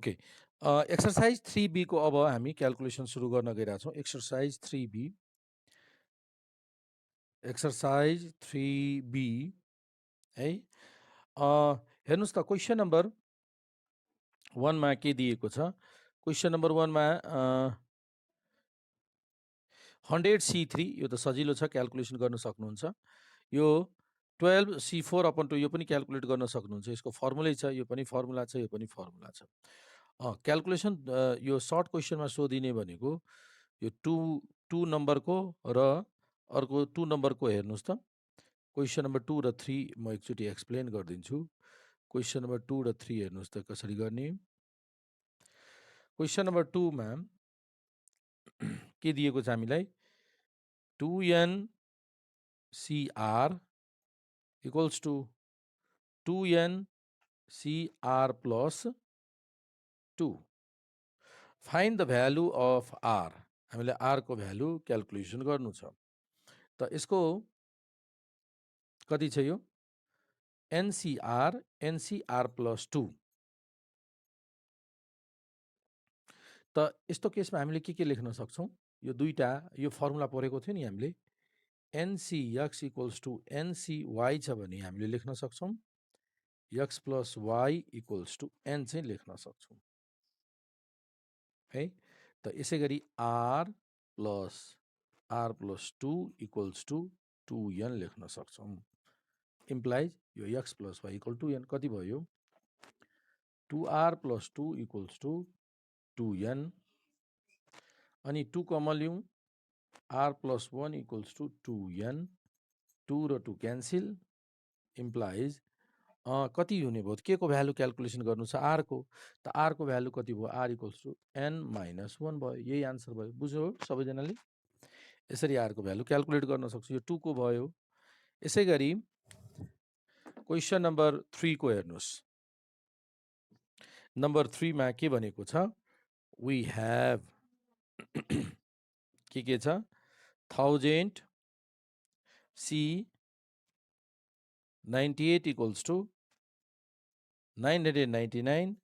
Okay exercise 3B को अब हामी क्याल्कुलेसन सुरु गर्न गइरहेका छौँ। एक्सरसाइज 3B है हेर्नुहोस् त क्वेसन नम्बर 1 मा के दिएको छ। क्वेसन नम्बर 1 मा 100C3 यो त सजिलो छ, क्याल्कुलेसन गर्न सक्नुहुन्छ। यो 12C4/2 यो पनि क्याल्कुलेट गर्न सक्नुहुन्छ। यसको फर्मुलै छ, यो पनि फर्मुला छ, यो पनि फर्मुला छ। क्याल्कुलेसन यो सर्ट क्वेसनमा सोधिने भनेको यो 2 नम्बरको र अर्को 2 नम्बरको हेर्नुहोस् त। क्वेसन नम्बर 2 र 3 म एकचोटि एक्सप्लेन गरिदिन्छु। क्वेसन नम्बर 2 र 3 हेर्नुहोस् त कसरी गर्ने। क्वेसन नम्बर 2 मा के दिएको छ हामीलाई 2NCR equals to 2NCR plus 2 find the value of R। हामीले R को भ्यालु क्याल्कुलेसन गर्नु छ। त यसको कति छ यो NCR प्लस 2। त यस्तो केसमा हामीले के लेख्न सक्छौँ। यो दुईटा यो फर्मुला पढेको थियो नि हामीले, NCX इक्वल्स टु NCY छ भने हामीले लेख्न सक्छौँ X plus Y equals to N चाहिँ लेख्न सक्छौँ है। त यसै गरी R plus 2 equals to 2N लेख्न सक्छौँ। इम्प्लाइज यो X plus Y equal to N कति भयो 2R plus 2 equals to 2N अनि 2 कमन लिउँ R plus 1 equals to 2N 2 र 2 क्यान्सिल इम्प्लाइज कति हुने भयो के को भ्यालु क्याल्कुलेसन गर्नु छ R को। त R को भ्यालु कति भयो R equals to N minus 1 भयो। यही आन्सर भयो। बुझ्यो सबैजनाले। यसरी R को भ्यालु क्याल्कुलेट गर्न सक्छु। यो 2 को भयो। यसै गरी क्वेसन नम्बर 3 को हेर्नुहोस्। नम्बर 3 मा के भनेको छ वी ह्याभ के छ 1000 C98 equals to 999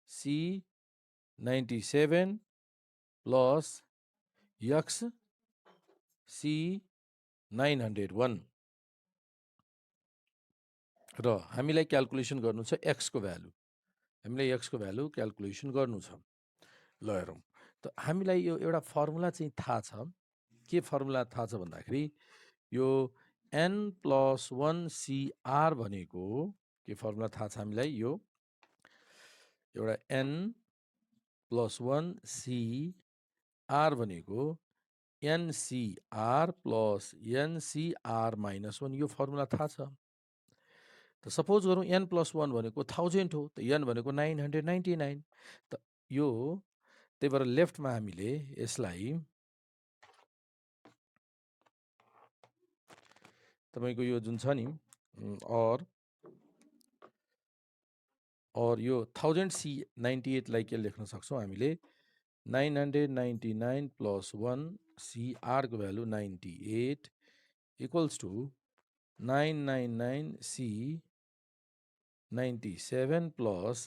C97 plus X C901 र हामीलाई क्याल्कुलेसन गर्नु छ X को भ्यालु। हामीलाई X को भ्यालु क्याल्कुलेसन गर्नु छ। ल हेरौँ त हामीलाई यो एउटा फर्मुला चाहिँ थाहा छ। के फर्मुला थाहा छ भन्दाखेरि यो N प्लस 1 CR भनेको के फर्मुला थाहा छ हामीलाई यो एउटा N प्लस 1 CR भनेको NCR प्लस NCR माइनस 1 यो फर्मुला थाहा छ। त सपोज गरौँ N प्लस 1 भनेको 1000 हो, त N भनेको 999। त यो त्यही भएर लेफ्टमा हामीले यसलाई तपाईको यो जुन छ नि और यो 1000C98 लाई के लेख्न सक्छौँ हामीले 999 प्लस 1 CR को value 98 equals to 999C97 plus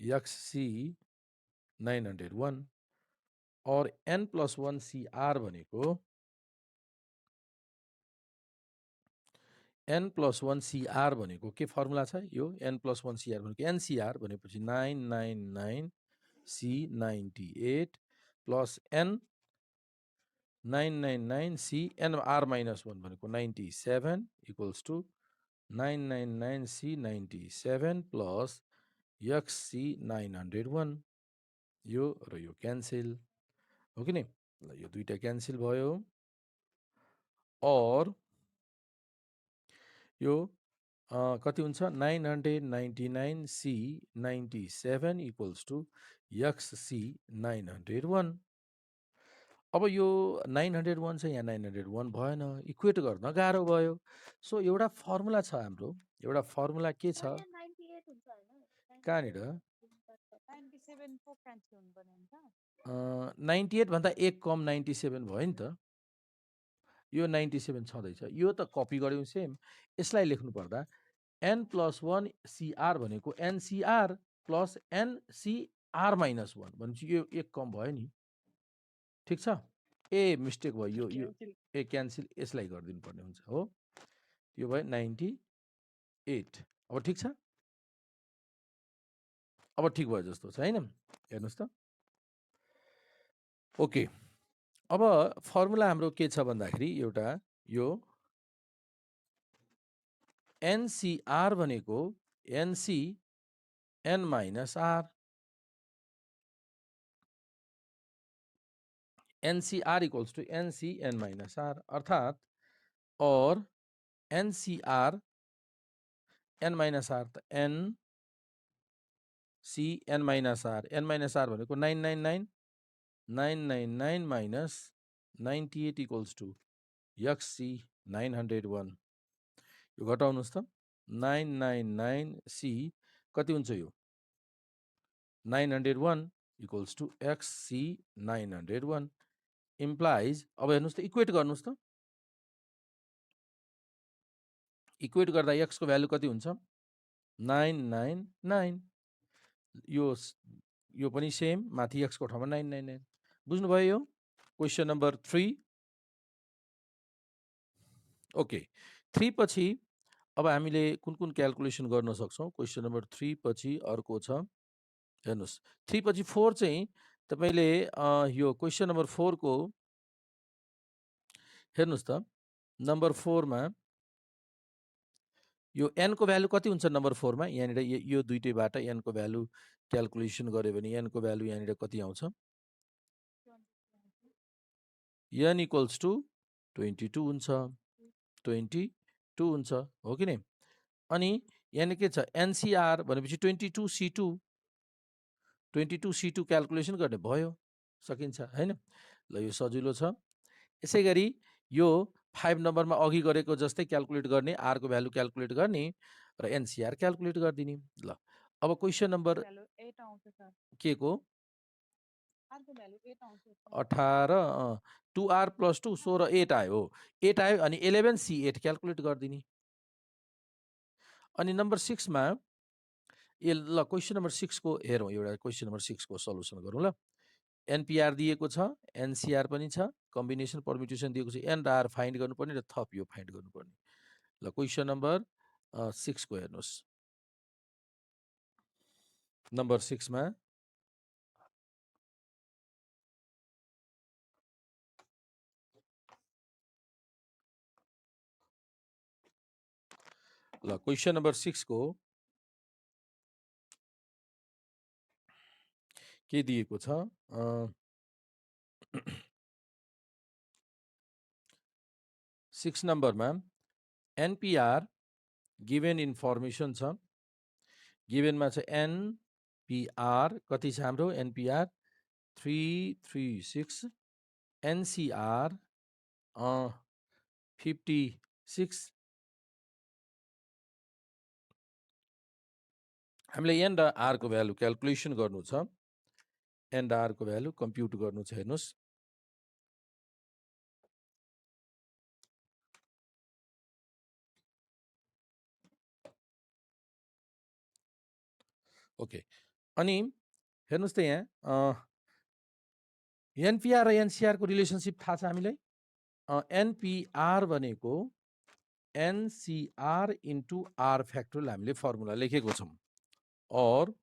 XC901 और N प्लस 1 CR भनेको N प्लस 1 CR भनेको के फर्मुला छ यो N प्लस 1 CR भनेको NCR भनेपछि 999C98 plus N 999C NR minus 1 भनेको 97 equals to 999C97 plus XC901 यो र यो क्यान्सिल हो कि नि। यो दुईटा क्यान्सिल भयो और यो कति हुन्छ 999C97 इक्वल्स टु XC901। अब यो 901 चाहिँ यहाँ 901 भएन, इक्वेट गर्न गाह्रो भयो। सो एउटा फर्मुला छ हाम्रो। एउटा फर्मुला के छ कहाँनिर 98 भन्दा एक कम 97 भयो नि त। यो 97 छँदैछ। यो त कपी गर्यौँ सेम। यसलाई लेख्नु पर्दा N प्लस 1 CR भनेको NCR प्लस एनसिआर माइनस 1 भनेपछि यो एक कम भयो नि, ठिक छ। ए मिस्टेक भयो, यो ए क्यान्सिल, यसलाई गरिदिनु पर्ने हुन्छ हो। यो भयो 98। अब ठिक छ, अब ठिक भयो जस्तो छ हैन, हेर्नुहोस् त। ओके, अब फर्मुला हाम्रो के छ भन्दाखेरि एउटा यो एनसिआर भनेको NC N minus R, NCR equals to NC N minus R, अर्थात और एनसीआर एन माइनस आर त N C N minus R भनेको 999 999 माइनस 98 इक्वल्स टू एक्ससी 901। यो घटाउनुहोस् त, 999 कति हुन्छ यो 901 इक्वल्स टू एक्ससी 901 इम्प्लाइज। अब हेर्नुहोस् त, इक्वेट गर्नुहोस् त, इक्वेट गर्दा एक्स को भ्यालु कति हुन्छ 999। यो पनि सेम, माथि एक्स को ठाउँमा 999। बुझ्नुभयो यो क्वेसन नम्बर 3। ओके, 3 पछि अब हामीले कुन कुन क्याल्कुलेसन गर्न सक्छौं। क्वेसन नम्बर 3 पछि अर्को छ, हेर्नुहोस् 3 पछि 4 चाहिँ तपाईले यो क्वेसन नम्बर 4 को हेर्नुहोस् त, नम्बर 4 मा यो n को भ्यालु कति हुन्छ नम्बर 4 मा, यहाँनिर यो दुईटैबाट n को भ्यालु क्याल्कुलेसन गर्यो भने n को भ्यालु यहाँनिर कति आउँछ, n इक्वल्स टू 22 हुन्छ, 22 हुन्छ हो कि नै। अनि यहाँ के छ एनसीआर भनेपछि 22C2, 22C2 क्याल्कुलेसन गर्ने भयो, सकिन्छ हैन। ल यो सजिलो छ। यसै गरी यो 5 नम्बरमा अघि गरेको जस्तै क्याल्कुलेट गर्ने, आर को भ्यालु क्याल्कुलेट गर्ने र एनसीआर क्याल्कुलेट गरिदिने। ल अब क्वेसन नम्बर के को 18 2r + 2 16 8 आयो, 8 आयो अनि 11C8 क्याल्कुलेट गरिदिने। अनि नम्बर 6 मा ए ल क्वेसन नम्बर 6 को हेरौँ, एउटा क्वेसन नम्बर 6 को सल्युसन गरौँ ल। एनपीआर दिएको छ, एनसीआर पनि छ, कम्बिनेसन परम्युटेसन दिएको छ, एन र आर फाइन्ड गर्नुपर्ने र थप यो फाइन्ड गर्नुपर्ने। ल क्वेसन नम्बर 6 को हेर्नुहोस्, नम्बर 6 मा ल क्वेसन नम्बर 6 को के दिएको छ, 6 नम्बरमा एनपीआर गिभेन इन्फर्मेसन छ, गिभेनमा छ एनपीआर कति छ हाम्रो एनपीआर 336, एनसीआर 56। हामीलाई एन र आर को भ्यालु क्याल्कुलेसन गर्नु छ, एन र आर को भ्यालु कम्प्युट गर्नु छ। हेर्नुहोस् ओके, अनि हेर्नुहोस् त यहाँ एनपीआर र एनसीआर को रिलेसनशिप थाहा छ हामीलाई। एनपीआर भनेको एनसीआर इन्टु आर फ्याक्टोरियल हामीले फर्मुला लेखेको छौँ, और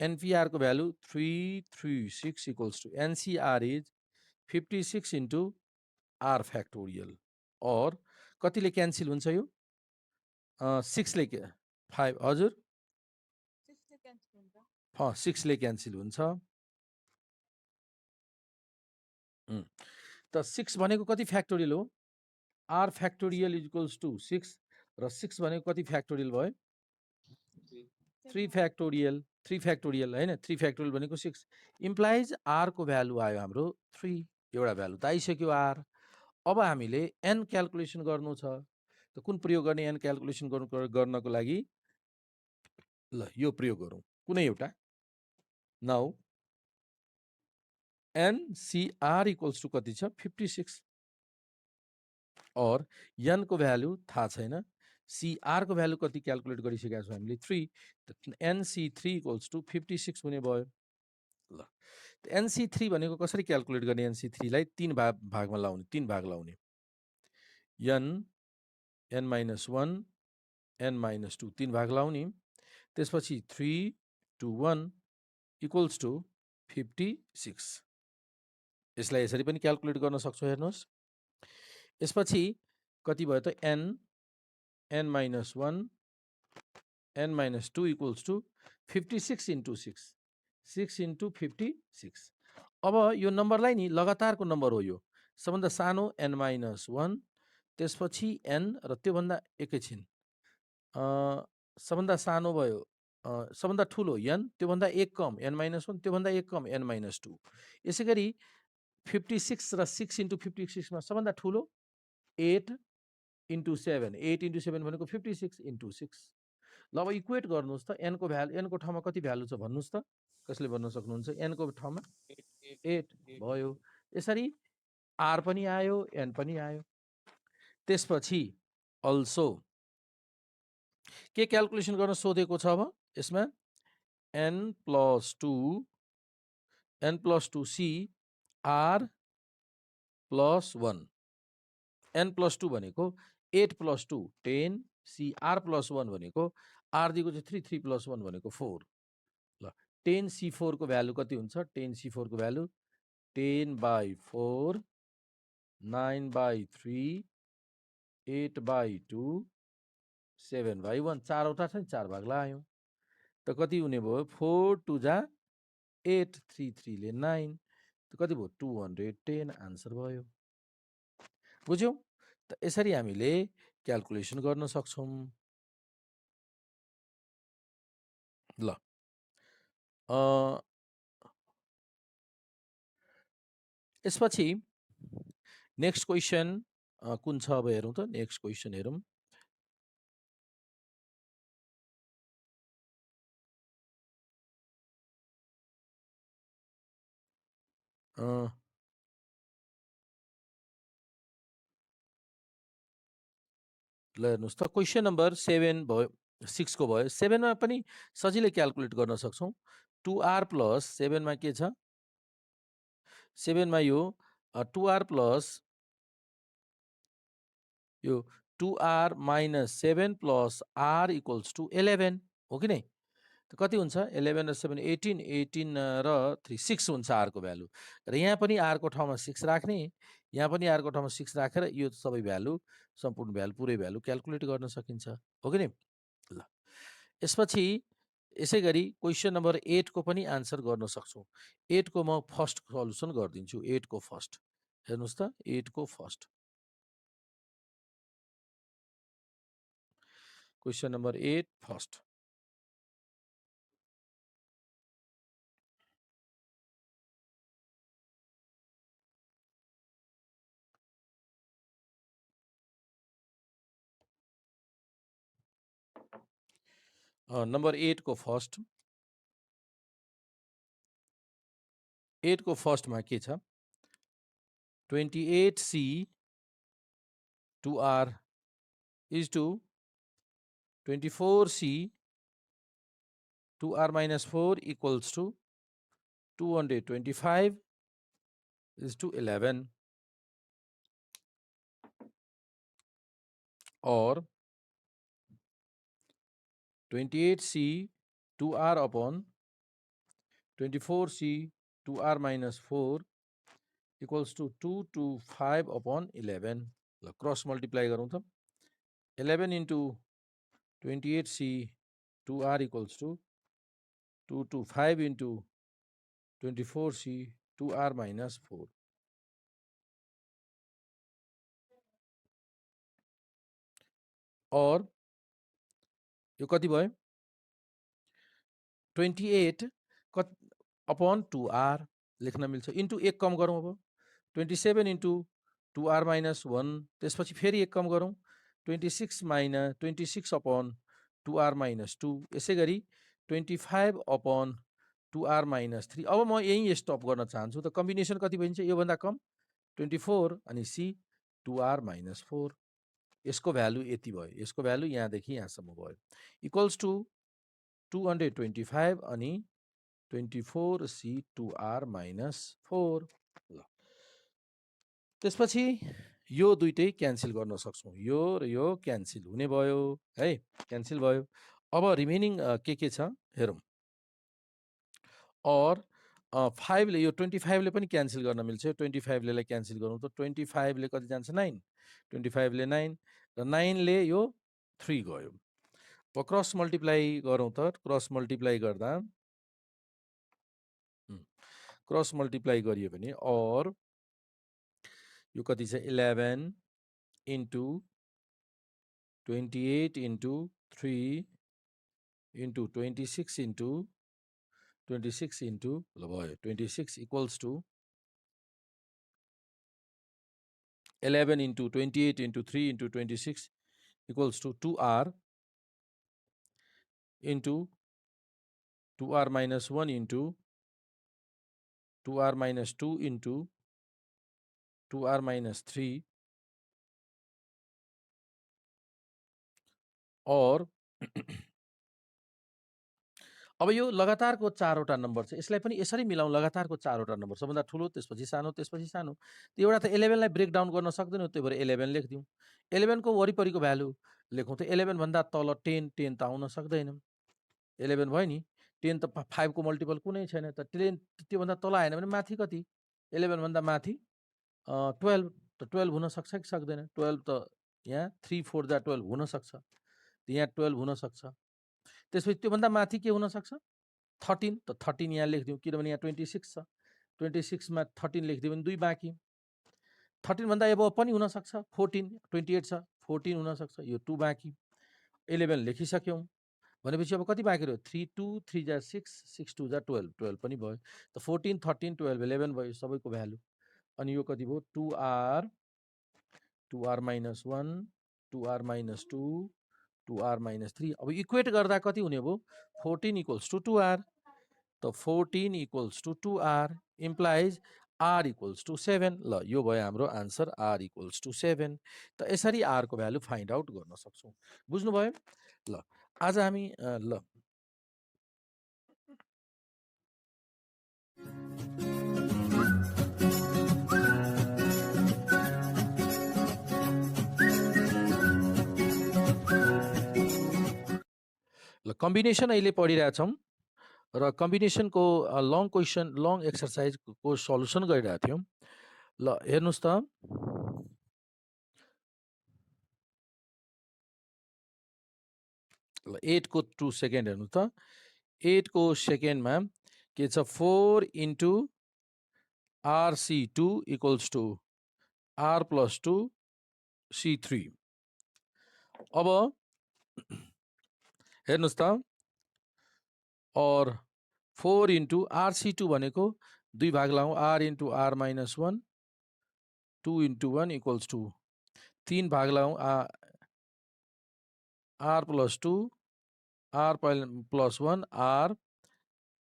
एनपीआर को value 336 equals to NCR is 56 into R factorial, और कतिले क्यान्सिल हुन्छ यो 6 ले 5 हजुर 6 ले क्यान्सिल हुन्छ। त 6 भनेको कति फ्याक्टोरियल हो, आर फ्याक्टोरियल इक्वल्स टू 6 र 6 भनेको कति फ्याक्टोरियल भयो 3 फ्याक्टोरियल, 3 फ्याक्टोरियल हैन, 3 फ्याक्टोरियल भनेको 6 इम्प्लाइज आर को भ्यालु आयो हाम्रो 3, एउटा भ्यालु त आइसक्यो आर। अब हामीले एन क्याल्कुलेसन गर्नु छ, त कुन प्रयोग गर्ने एन क्याल्कुलेसन गर्नको लागि, ल यो प्रयोग गरौँ कुनै एउटा। नाउ एनसीआर इक्वल्स टू कति छ 56, और एन को भ्यालु थाहा छैन, CR को भ्यालु कति क्याल्कुलेट गरिसकेका छौँ हामीले 3 NC3 इक्वल्स टु 56 हुने भयो ल NC3 भनेको कसरी क्याल्कुलेट गर्ने NC3 लाई 3 भागमा लाउने 3 भाग लाउने n -1 n -2 3 भाग लाउने त्यसपछि 3 to 1 इक्वल्स टु 56 यसलाई यसरी पनि क्याल्कुलेट गर्न सक्छौँ हेर्नुहोस् यसपछि कति भयो त n -1 n -2 equals to 56 into 6 6 into 56 अब यो नम्बरलाई नि लगातारको नम्बर हो यो सबभन्दा सानो n -1 त्यसपछि n र त्योभन्दा एकैछिन सबभन्दा सानो भयो सबभन्दा ठुलो n त्योभन्दा एक कम n -1 त्योभन्दा एक कम n -2 यसै गरी 56 र 6 into 56 मा सबभन्दा ठुलो 8 into 7 8 into 7 भनेको 56 into 6 ल अब इक्वेट गर्नुहोस् त n को भ्यालु n को ठाउँमा कति भ्यालु छ भन्नुहोस् त कसले भन्न सक्नुहुन्छ n को ठाउँमा 8 भयो यसरी r पनि आयो n पनि आयो त्यसपछि अल्सो के क्याल्कुलेसन गर्न सोधेको छ अब यसमा n + 2 c r + 1 n + 2 भनेको 8 + 2 10 c r + 1 भनेको r दिएको चाहिँ 3 3 + 1 भनेको 4 ल 10 c4 को भ्यालु कति हुन्छ 10 c4 को भ्यालु 10/4 9/3 8/2 7/1 चारवटा छ नि 4 भाग लायौँ त कति हुने भयो 4 2 जा 8 3 3 ले 9 त कति भयो 210 आन्सर भयो बुझ्यौ त यसरी हामीले क्याल्कुलेसन गर्न सक्छौं ल यसपछि नेक्स्ट क्वेसन कुन छ अब हेरौँ त नेक्स्ट क्वेसन हेरौँ ल हेर्नुहोस् त क्वेसन नम्बर 7 भयो 6 को भयो 7 मा पनि सजिलै क्याल्कुलेट गर्न सक्छौं 2r + 7 मा के छ 7 मा यो 2r + यो 2r - 7 + r = 11 हो कि नै त कति हुन्छ 11 र 7 18 18 र 3 6 हुन्छ r को भ्यालु र यहाँ पनि r को ठाउँमा 6 राख्ने यहाँ पनि r को ठाउँमा 6 राखेर यो सबै भ्यालु सम्पूर्ण भ्यालु पुरै भ्यालु क्याल्कुलेट गर्न सकिन्छ हो कि नै ल यसपछि यसै गरी क्वेसन नम्बर 8 को पनि आन्सर गर्न सक्छौं 8 को म फर्स्ट सल्युसन गर्दिन्छु 8 को फर्स्ट हेर्नुस् त 8 को first question number 8 first number 8 को फर्स्ट 8 को फर्स्ट मा के छ 28c 2r is to 24c 2r - 4 equals to 225 is to 11 or 28c 2r upon 24c 2r - 4 equals to 225 upon 11 ल क्रस मल्टिप्लाई गरौँ त 11 into 28c 2r equals to 225 into 24c 2r - 4 और यो कति भयो 28 अपॉन 2r लेख्न मिल्छ into एक कम गरौँ अब 27 into 2r - 1 त्यसपछि फेरि एक कम गरौँ 26 अपॉन 2r - 2 यसै गरी 25 अपॉन 2r - 3 अब म यही स्टप गर्न चाहन्छु त कम्बिनेसन कति भइन्छ यो भन्दा कम 24 अनि c 2r - 4 यसको भ्यालु यति भयो, यसको भ्यालु यहाँदेखि यहाँसम्म भयो, इक्वल्स टु 225 अनि 24C2R - 4। ल त्यसपछि यो दुइटै क्यान्सल गर्न सक्छौँ, यो र यो क्यान्सल हुने भयो है, क्यान्सल भयो। अब रिमेनिङ के छ हेरौँ। और 5 ले यो 25 ले पनि क्यान्सल गर्न मिल्छ, 25 ले क्यान्सल गरौँ त 25 ले कति जान्छ 9, 25 ले 9 र 9 ले यो 3 गयो। अब क्रस मल्टिप्लाई गरौँ त, क्रस मल्टिप्लाई गर्दा क्रस मल्टिप्लाई गरियो भने और यो कति छ 11 into 28 into 3 into 26 into 26 into ल भयो 26 equals to 11 into 28 into 3 into 26 equals to 2R into 2R minus 1 into 2R minus 2 into 2R minus 3 और अब यो लगातारको 4 वटा नम्बर छ, यसलाई पनि यसरी मिलाउँ। लगातारको 4 वटा नम्बर, सबभन्दा ठुलो त्यसपछि सानो त्यसपछि सानो। त्यो एउटा त 11 लाई ब्रेक डाउन गर्न सक्दैनौँ, त्यही भएर 11 लेख्दिउँ। 11 को वरिपरिको भ्यालु लेखौँ त 11 भन्दा तल 10 10 त आउन सक्दैन। 11 भयो नि, 10 त 5 को मल्टिपल कुनै छैन त, 10 त्योभन्दा तल आएन भने माथि कति 11 भन्दा माथि 12 त 12 हुन सक्छ कि सक्दैन? 12 त यहाँ 3 4 जा 12 हुन सक्छ, यहाँ 12 हुन सक्छ। त्यसपछि त्योभन्दा माथि के हुन सक्छ 13 त 13 यहाँ लेख्दिउँ, किनभने यहाँ 26 छ, 26 मा 13 लेख्दियो भने 2 बाँकी। 13 भन्दा एबभ पनि हुन सक्छ, 14 28 छ 14 हुन सक्छ, यो 2 बाँकी। 11 लेखिसक्यौँ भनेपछि अब कति बाँकी रह्यो 3 2 3 जा 6 6 2 जा 12 12 पनि भयो त 14 13 12 11 भयो सबैको भ्यालु। अनि यो कति भयो 2R 2R minus 1 2R minus 2 2R minus 3। अब इक्वेट गर्दा कति हुने भयो 14 equals to 2R, त 14 equals to 2R implies R equals to 7। ल यो भयो हाम्रो आन्सर R equals to 7। त यसरी R को भ्यालु फाइन्ड आउट गर्न सक्छौँ। बुझ्नुभयो? ल आज हामी ल कम्बिनेसन अहिले पढिरहेछौँ र कम्बिनेसनको लङ क्वेसन लङ एक्सर्साइजको सल्युसन गरिरहेको थियौँ। ल हेर्नुहोस् त, ल 8 को 2 सेकेन्ड हेर्नु त, 8 को सेकेन्डमा के छ 4 into RC2 equals to R plus 2 C3। अब हेर्नुहोस् त, और 4 इन्टु RC2 भनेको 2 भाग लाउँ R into R minus 1 2 into 1 equals to 3 भाग लाउँ R plus 2 R plus 1 R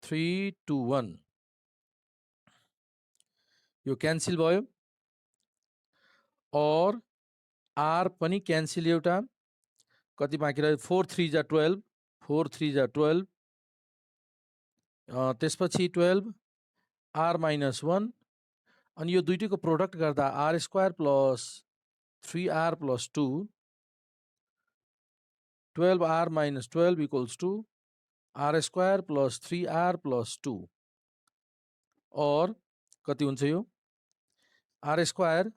3 2 1 यो क्यान्सिल भयो और R पनि क्यान्सिल एउटा, कति बाँकी रह्यो 4 3 जा 12 4 3 जा 12 त्यसपछि 12 R माइनस 1 अनि यो दुईटैको प्रोडक्ट गर्दा R square plus 3R plus 2 12R minus 12 equals to R square plus 3R plus 2 और कति हुन्छ यो R स्क्वायर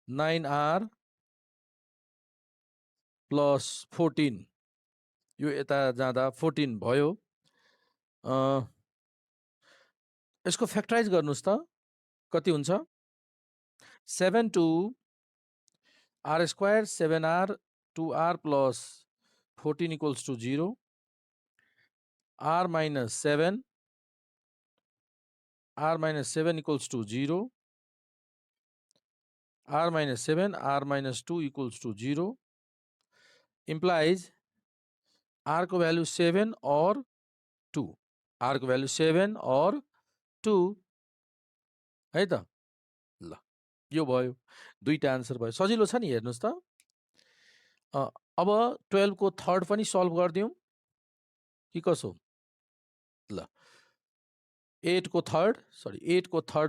9R प्लस 14 यो यता जाँदा 14 भयो। यसको फ्याक्टराइज गर्नुस् त कति हुन्छ 7 to R square 7R 2R plus 14 equals to 0 R minus 7 R minus 7 equals to 0 R minus 7 R minus 2 equals to 0 implies R को value 7 और 2 R को value 7 और 2 है त। ल यो भयो, दुईटा आन्सर भयो। सजिलो छ नि, हेर्नुहोस् त। अब 12 को थर्ड पनि सल्भ गरिदिउँ कि कसो? ल 8 को थर्ड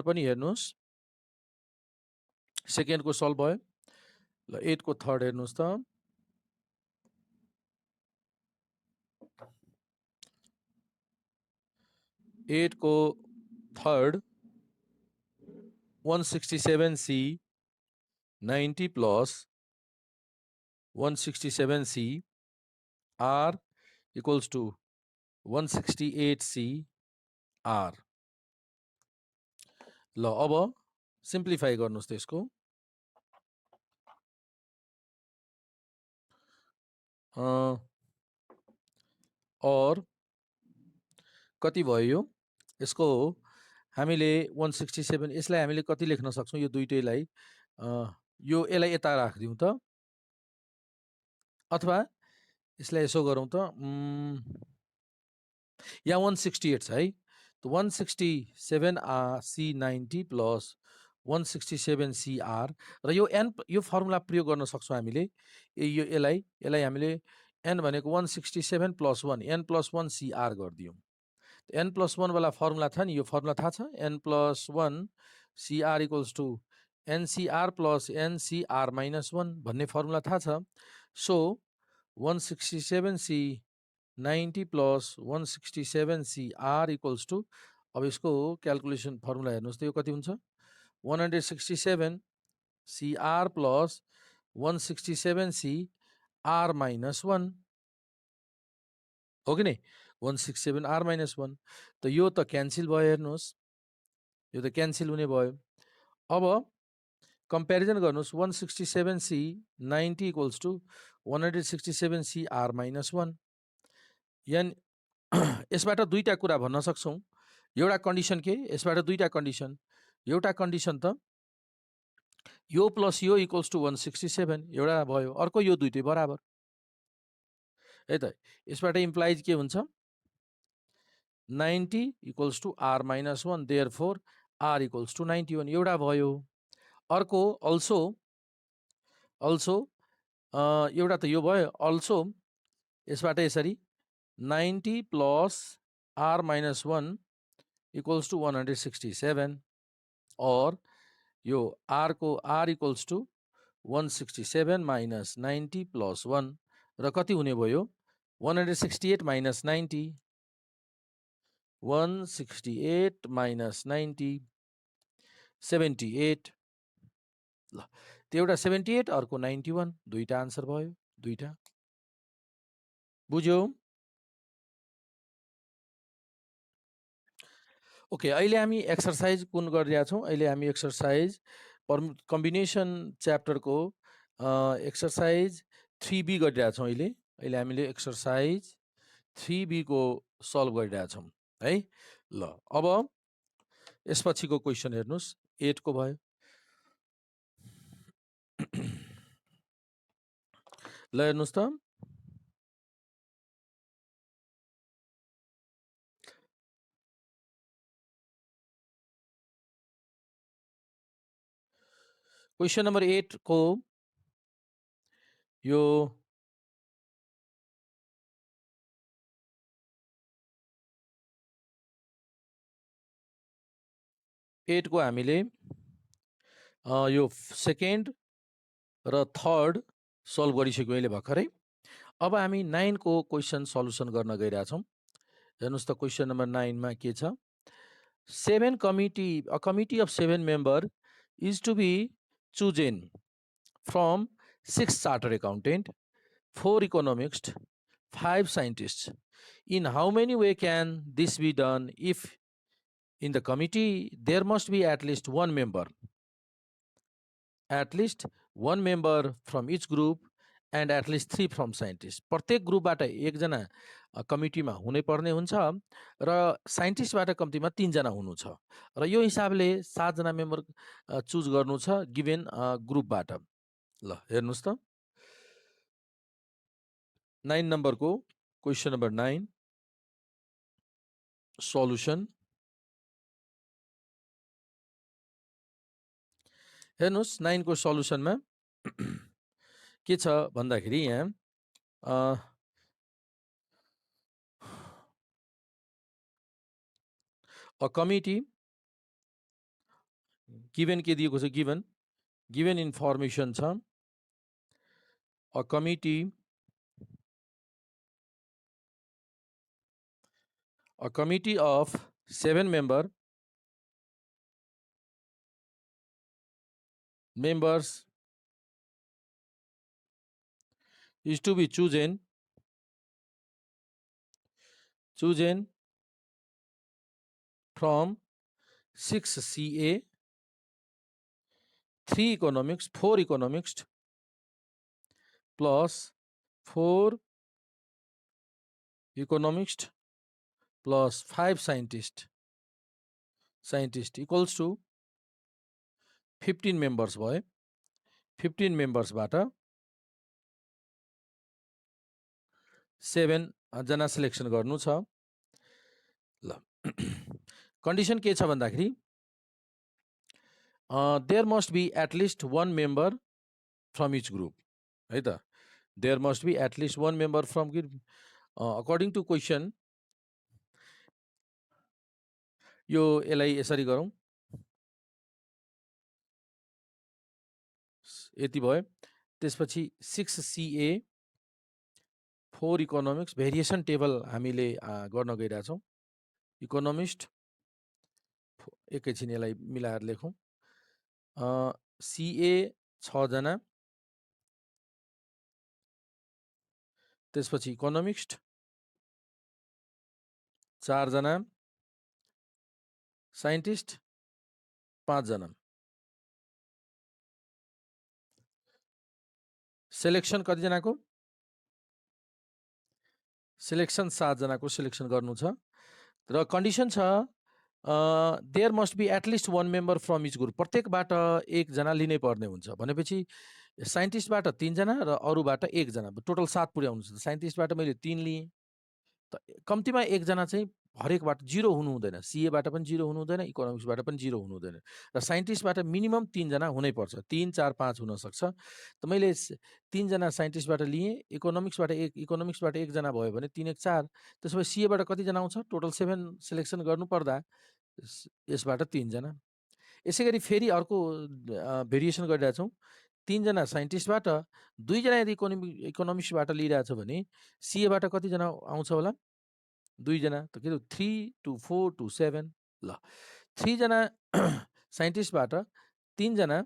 पनि हेर्नुहोस्, सेकेन्ड को सल्भ भयो। ल 8 को थर्ड हेर्नुहोस् त। एट को third 167C 90 plus 167C R equals to 168C R। ल अब सिम्प्लिफाई गर्नुहोस् त यसको। और कति भयो यो? यसको हामीले 167, यसलाई हामीले कति लेख्न सक्छौँ? यो दुईटैलाई यो यसलाई यता राखिदिउँ त, अथवा यसलाई यसो गरौँ त, यहाँ 168 छ है, त 167C90 प्लस 167CR र यो n, यो फर्मुला प्रयोग गर्न सक्छौँ हामीले। यो यसलाई हामीले n भनेको 167 plus 1 n plus 1 CR गरिदियौँ। n plus 1 वाला फर्मुला था नि, यो फर्मुला थाहा छ, n plus 1 CR equals to NCR plus NCR minus 1 भन्ने फर्मुला थाहा छ। So 167C90 plus 167CR equals two, अब यसको क्यालकुलेसन फर्मुला हेर्नुहोस् त, यो कति हुन्छ? 167CR प्लस 167CR माइनस 1 हो कि नहीं? 167R माइनस 1, त यो त क्यान्सिल भयो, हेर्नुहोस् यो त क्यान्सिल हुने भयो। अब कम्पेरिजन गर्नुहोस्, 167C90 equals two 167CR minus 1। यानी यसबाट दुईटा कुरा भन्न सक्छौँ। एउटा कन्डिसन के? यसबाट दुईटा कन्डिसन। एउटा कन्डिसन त यो प्लस यो इक्वल्स टू 167 एउटा भयो, अर्को यो दुईटै बराबर है त। यसबाट इम्प्लाइज के हुन्छ? 90 equals to R minus 1, therefore R equals to 91 एउटा भयो। अर्को अल्सो एउटा त यो भयो, अल्सो यसबाट यसरी 90 plus R minus 1 equals to 167 और यो R को R equals to 167 minus 90 plus 1 र कति हुने भयो? 168 माइनस 90, 168 माइनस 90 78। ल त्यो एउटा 78, अर्को 91, दुईटा आन्सर भयो, दुईटा। बुझ्यौ? ओके, अहिले हामी एक्सरसाइज कुन गरिरहेका छौँ? अहिले हामी एक्सरसाइज कम्बिनेसन च्याप्टरको एक्सरसाइज 3B गरिरहेका छौँ। अहिले हामीले एक्सरसाइज 3B को सल्भ गरिरहेका छौँ है। ल अब यसपछिको क्वेसन हेर्नुहोस्, 8 को भयो। ल हेर्नुहोस् त, क्वेसन नम्बर 8 को यो को हामीले यो सेकेन्ड र थर्ड सल्भ गरिसक्यौँ अहिले भर्खरै। अब हामी 9 को क्वेसन सल्युसन गर्न गइरहेछौँ। हेर्नुहोस् त, क्वेसन नम्बर 9 मा के छ? a committee of 7 member is to be chosen from 6 chartered accountant, 4 economists, 5 scientists. In how many way can this be done if in the committee there must be at least one member from each group and at least 3 from scientists? प्रत्येक ग्रुपबाट एकजना कमिटीमा हुनै पर्ने हुन्छ र साइन्टिस्टबाट कम्तीमा 3 जना हुनु छ र यो हिसाबले 7 जना मेम्बर चुज गर्नु छ गिभन ग्रुपबाट। ल हेर्नुहोस् त, 9 नम्बरको क्वेसन नम्बर 9 सल्युसन हेर्नुहोस् 9 को सल्युसनमा के छ भन्दाखेरि यहाँ अ कमिटी गिभन के दिएको छ गिभन इन्फर्मेसन छ a committee of 7 members is to be chosen from 6 CA, 3 economics, 4 economics plus 4 economists plus 5 scientists equals to 15 members भयो 15 members बाट 7 जना सिलेक्सन गर्नु छ ल कन्डिसन के छ भन्दाखेरि there must be at least 1 member from each group है त there must be at least 1 member from according to question यो यसलाई यसरी गरौँ यति भयो त्यसपछि 6 CA 4 इकोनोमिक्स भेरिएसन टेबल हामीले गर्न गइरहेछौँ इकोनोमिस्ट एकैछिन यसलाई मिलाएर लेखौँ CA 6 जना त्यसपछि इकोनोमिस्ट 4 जना साइन्टिस्ट 5 जना सिलेक्सन कति जनाको सिलेक्सन 7 जनाको सिलेक्सन गर्नु छ र कन्डिसन छ there must be at least 1 member from each group प्रत्येकबाट 1 जना लिनै पर्ने हुन्छ भनेपछि साइन्टिस्टबाट 3 जना र अरूबाट 1 जना टोटल 7 पुर्याउनु छ साइन्टिस्टबाट मैले 3 लिएँ त कम्तीमा 1 जना चाहिँ हरेकबाट 0 हुनु हुँदैन सीएबाट पनि 0 हुनु हुँदैन इकोनोमिक्सबाट पनि 0 हुनु हुँदैन र साइन्टिस्टबाट मिनिमम 3 जना हुनै पर्छ 3 4 5 हुन सक्छ त मैले 3 जना साइन्टिस्टबाट लिएँ इकोनोमिक्सबाट 1 जना भयो भने 3 1 4 त्यसपछि सीएबाट कति जना आउँछ टोटल 7 सिलेक्सन गर्नु पर्दा यसबाट 3 जना यसै गरी फेरि अर्को भेरिएसन गरिरहेछौँ 3 जना साइन्टिस्टबाट 2 जना यदि इकोनोमिक्सबाट लिइरहेछ भने सीएबाट कति जना आउँछ होला 2 जना त के 3 to 4 to 7 ल 3 जना साइन्टिस्टबाट 3 जना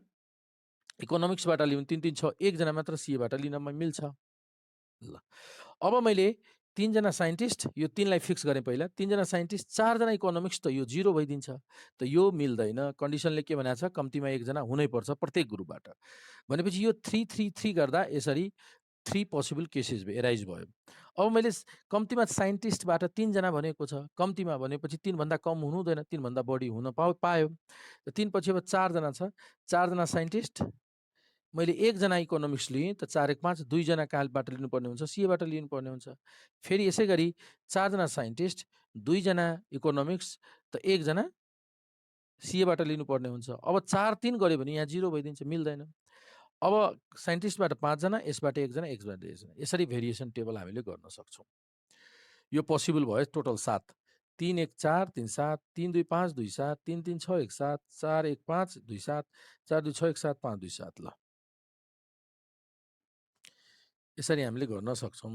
इकोनोमिक्सबाट लिउँ 3 3 6 1 जना मात्र सीएबाट लिन मिल्छ ल अब मैले 3 जना साइन्टिस्ट यो 3 लाई फिक्स गरेँ पहिला 3 जना साइन्टिस्ट 4 जना इकोनोमिक्स त यो 0 भइदिन्छ त यो मिल्दैन कन्डिसनले के भनेको छ कम्तीमा 1 जना हुनै पर्छ प्रत्येक ग्रुपबाट भनेपछि यो 3 3 3 गर्दा यसरी 3 पोसिबल केसेस एराइज भयो अब मैले कम्तीमा साइन्टिस्टबाट 3 जना भनेको छ कम्तीमा भनेपछि 3 भन्दा कम हुनु हुँदैन 3 भन्दा बढी हुन पायो 3 पछि अब 4 जना छ 4 जना साइन्टिस्ट मैले 1 जना इकोनोमिक्स लिएँ त 4 1 5 2 जना कहाँबाट लिनुपर्ने हुन्छ सीएबाट लिनुपर्ने हुन्छ फेरि यसै गरी 4 जना साइन्टिस्ट 2 जना इकोनोमिक्स त 1 जना सीएबाट लिनुपर्ने हुन्छ अब 4 3 गऱ्यो भने यहाँ 0 भइदिन्छ मिल्दैन अब साइन्टिस्टबाट 5 जना यसबाट 1 जना यसबाट 1 जना यसरी भेरिएसन टेबल हामीले गर्न सक्छौँ यो पोसिबल भयो टोटल 7 3 1 4 3 7 3 2 5 2 7 3 3 6 1 7 4 1 5 2 7 4 2 6 1 7 5 2 7 ल यसरी हामीले गर्न सक्छौँ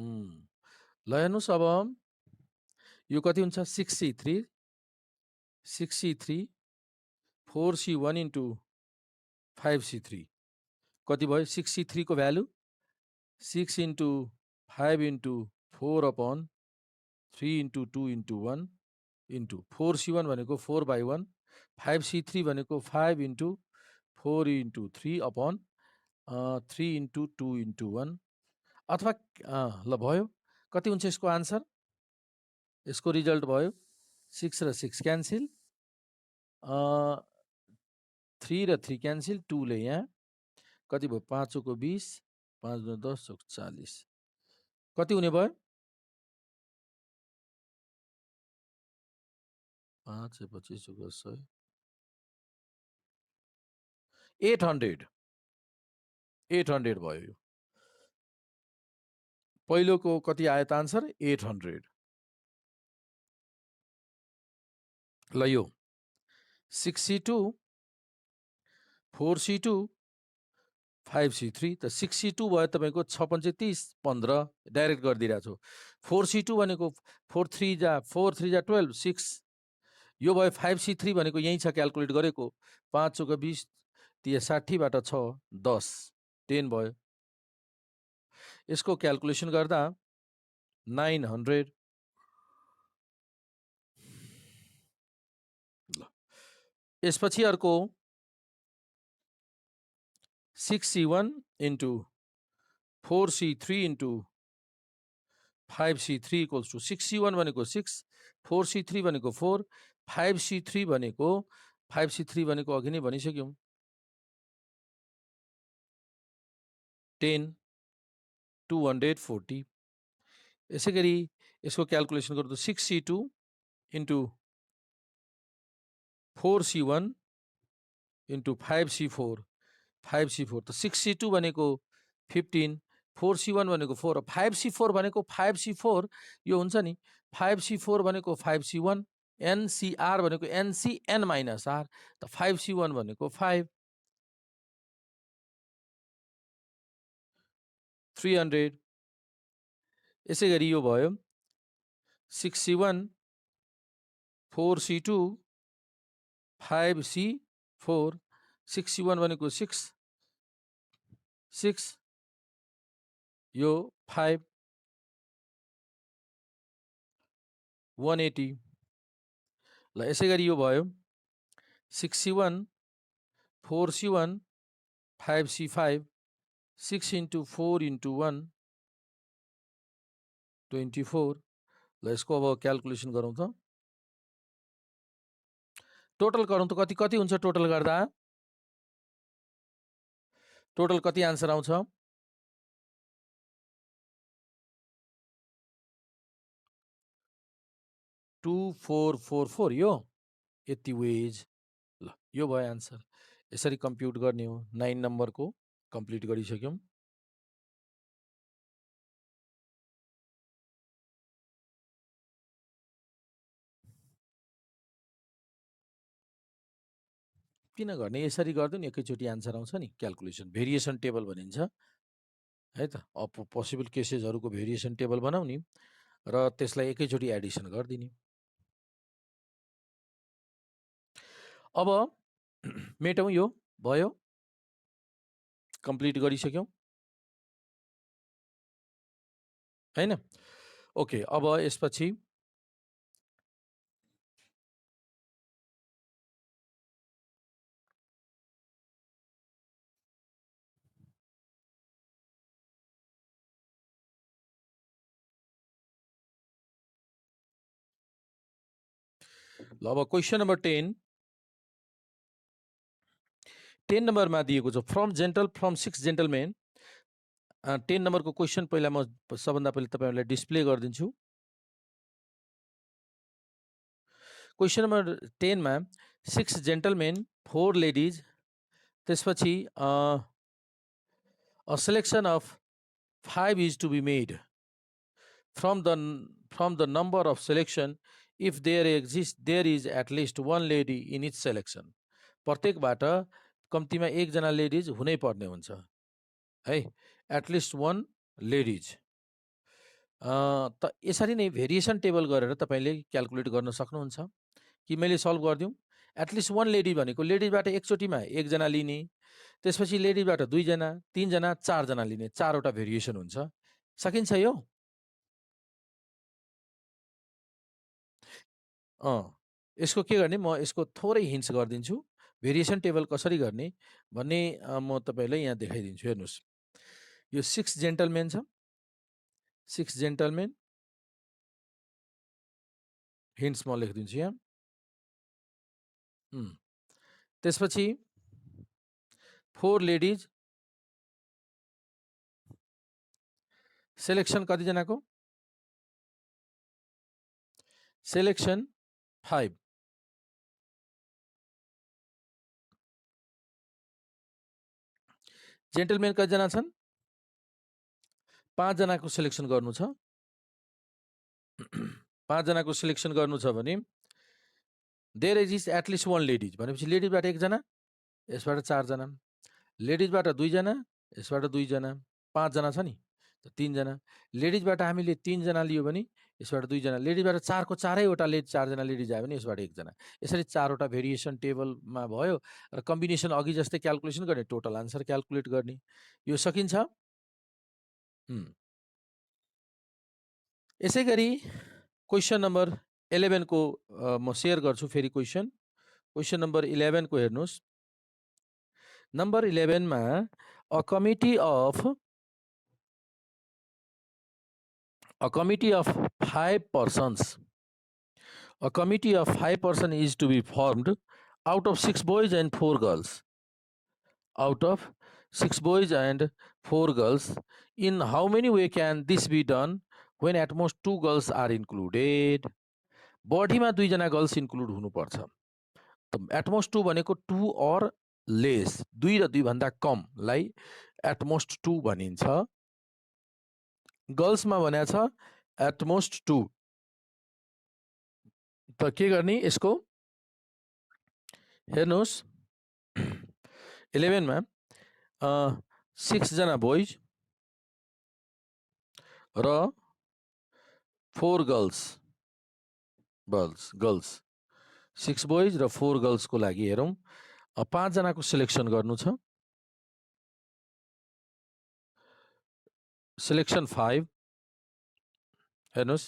ल हेर्नुहोस् अब यो कति हुन्छ 6C3 4C1 इन्टु 5C3 कति भयो 6C3 को value 6 into 5 into 4 upon 3 into 2 into 1 into 4C1 भनेको 4/1 5C3 भनेको 5 into 4 into 3 upon 3 into 2 into 1 अथवा ल भयो कति हुन्छ यसको आन्सर यसको रिजल्ट भयो 6 र 6 क्यान्सिल 3 र 3 क्यान्सिल 2 ले यहाँ कति भयो 5 को 20 5 2 10 चौक 40 कति हुने भयो 5 25 100 800 भयो यो पहिलोको कति आयो त आन्सर 800 ल यो 6C2 4C2 5C3 त 6C2 भयो तपाईको 6 पंचे 30 15 डाइरेक्ट गरिदिरहेको छु 4C2 भनेको 4 3 जा 12 6 यो भयो 5C3 भनेको यही छ क्याल्कुलेट गरेको 5 चौका 20 तिया 60 बाट 6 10 10 भयो यसको क्याल्कुलेसन गर्दा 900 ल यसपछि अर्को 6C1 into 4C3 into 5C3 equals to 6C1 भनेको 6 4C3 भनेको 4 5C3 भनेको 5C3 भनेको अघि नै भनिसक्यौं 10 240 यसैगरी यसको क्याल्कुलेसन गर्दा 6C2 into 4C1 into 5C4 5C4 त 6C2 भनेको 15 4C1 भनेको 4 5C4 भनेको 5C4 यो हुन्छ नि 5C4 भनेको 5C1 NCR भनेको NCN minus R त 5C1 भनेको 5 300 यसैगरी यो भयो 6C1 4C2 5C4 6C1 भनेको 6 6 यो 5 180 ल यसैगरी यो भयो 6C1 4C1 5C5 6 into 4 into 1 24 ल यसको अब क्याल्कुलेसन गरौँ त टोटल गरौँ त कति कति हुन्छ टोटल गर्दा टोटल कति आन्सर आउँछ 2444 यो यति वेज ल यो भयो आन्सर यसरी कम्प्युट गर्ने हो 9 नम्बरको कम्प्लिट गरिसक्यौं किन गर्ने यसरी गर्दा नि एकैचोटी आन्सर आउँछ नि क्याल्कुलेसन भेरिएसन टेबल भनिन्छ है त पोसिबल केसेसहरुको भेरिएसन टेबल बनाउने र त्यसलाई एकैचोटी एडिसन गर्दिने अब मेटौं यो भयो कम्प्लिट गरिसक्यौं हैन ओके अब यसपछि ल अब क्वेशन नम्बर 10 नम्बरमा दिएको छ फ्रम 6 जेन्टलमेन 10 नम्बरको क्वेशन पहिला म सबभन्दा पहिले तपाईहरुलाई डिस्प्ले गर्दिन्छु क्वेशन नम्बर 10 मा 6 जेन्टलमेन 4 लेडीज त्यसपछि a selection of 5 is to be made from the number of selection if there is at least one lady in each selection प्रत्येकबाट कम्तीमा एक जना लेडीज हुनै पर्ने हुन्छ है एटलिस्ट वन लेडीज त यसरी नै भेरिएसन टेबल गरेर तपाईले क्याल्कुलेट गर्न सक्नुहुन्छ कि मैले सल्भ गर्दियौं एटलिस्ट वन लेडी भनेको लेडीजबाट एकचोटीमा एक जना लिने त्यसपछि लेडीजबाट दुई जना तीन जना चार जना लिने चारवटा भेरिएसन हुन्छ सकिन्छ यो यसको के गर्ने म यसको थोरै हिन्ट्स गर्दिन्छु भेरिएसन टेबल कसरी गर्ने भन्ने म तपाईलाई यहाँ देखाइदिन्छु हेर्नुस् यो 6 जेन्टलमेन छ 6 जेन्टलमेन हिन्ट्स म लेखिदिन्छु यहाँ त्यसपछि 4 लेडीज सेलेक्सन कति जनाको सेलेक्सन 5 जेन्टलमेन कतिजना छन्? 5 जनाको सिलेक्सन गर्नु छ। 5 जनाको सिलेक्सन गर्नु छ भने देयर इज एटलिस्ट 1 लेडिज भनेपछि लेडिजबाट 1 जना, यसबाट 4 जना, लेडिजबाट 2 जना, यसबाट 2 जना, 5 जना छ नि, त 3 जना, लेडिजबाट हामीले 3 जना लियो भने यसबाट 2 जना, लेडिजबाट 4 को 4 वटा 4 जना लेडिज आयो भने यसबाट 1 जना, यसरी 4 वटा भेरिएसन टेबलमा भयो र कम्बिनेसन अघि जस्तै क्याल्कुलेसन गर्ने, टोटल आन्सर क्याल्कुलेट गर्ने, यो सकिन्छ। यसै गरी क्वेसन नम्बर 11 को म सेयर गर्छु फेरि क्वेसन नम्बर 11 को हेर्नुहोस्। नम्बर 11 मा a committee of 5 persons, a committee of 5 persons is to be formed out of 6 boys and 4 girls, out of 6 boys and 4 girls. In how many way can this be done when at most 2 girls are included? बढीमा 2 जना girls include हुनुपर्छ। At most 2 भनेको 2 और lace, 2 र 2 भन्दा कमलाई at most 2 भनिन्छ। गर्ल्समा भनेको छ एटमोस्ट 2। त के गर्ने यसको हेर्नुहोस् 11 मा 6 जना बोइज र 4 गर्ल्स 6 बोइज र 4 गर्ल्स को लागि हेरौँ 5 जनाको सिलेक्सन गर्नु छ। सिलेक्सन 5 हेर्नुहोस्।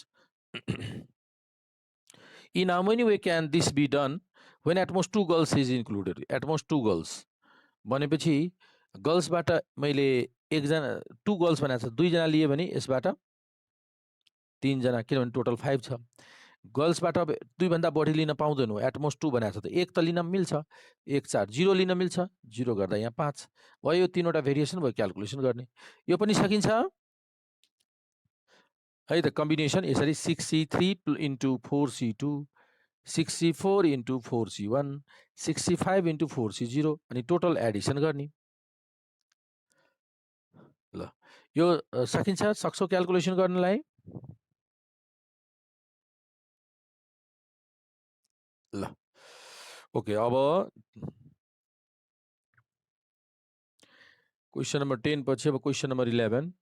In how many way can this be done when at most 2 girls is included? At most 2 girls भनेपछि गर्ल्सबाट मैले 1 जना 2 गर्ल्स भनेको छ, 2 जना लिए भने यसबाट 3 जना, किनभने टोटल 5 छ। गर्ल्सबाट 2 भन्दा बढी लिन पाउँदैनौ, एटमोस्ट 2 भनेको छ, त 1 त लिन मिल्छ, 1 4 0 लिन मिल्छ, 0 गर्दा यहाँ 5 भयो। यो 3 वटा भेरिएसन भयो, क्याल्कुलेसन गर्ने, यो पनि सकिन्छ है त। कम्बिनेसन यसरी 6C3 into 4C2, 6C4 into 4C1, 6C5 into 4C0 अनि टोटल एडिसन गर्ने। ल यो सकिन्छ, सक्छौ क्याल्कुलेसन गर्नलाई। ल ओके, अब क्वेसन नम्बर 10 पछि अब क्वेसन नम्बर 11।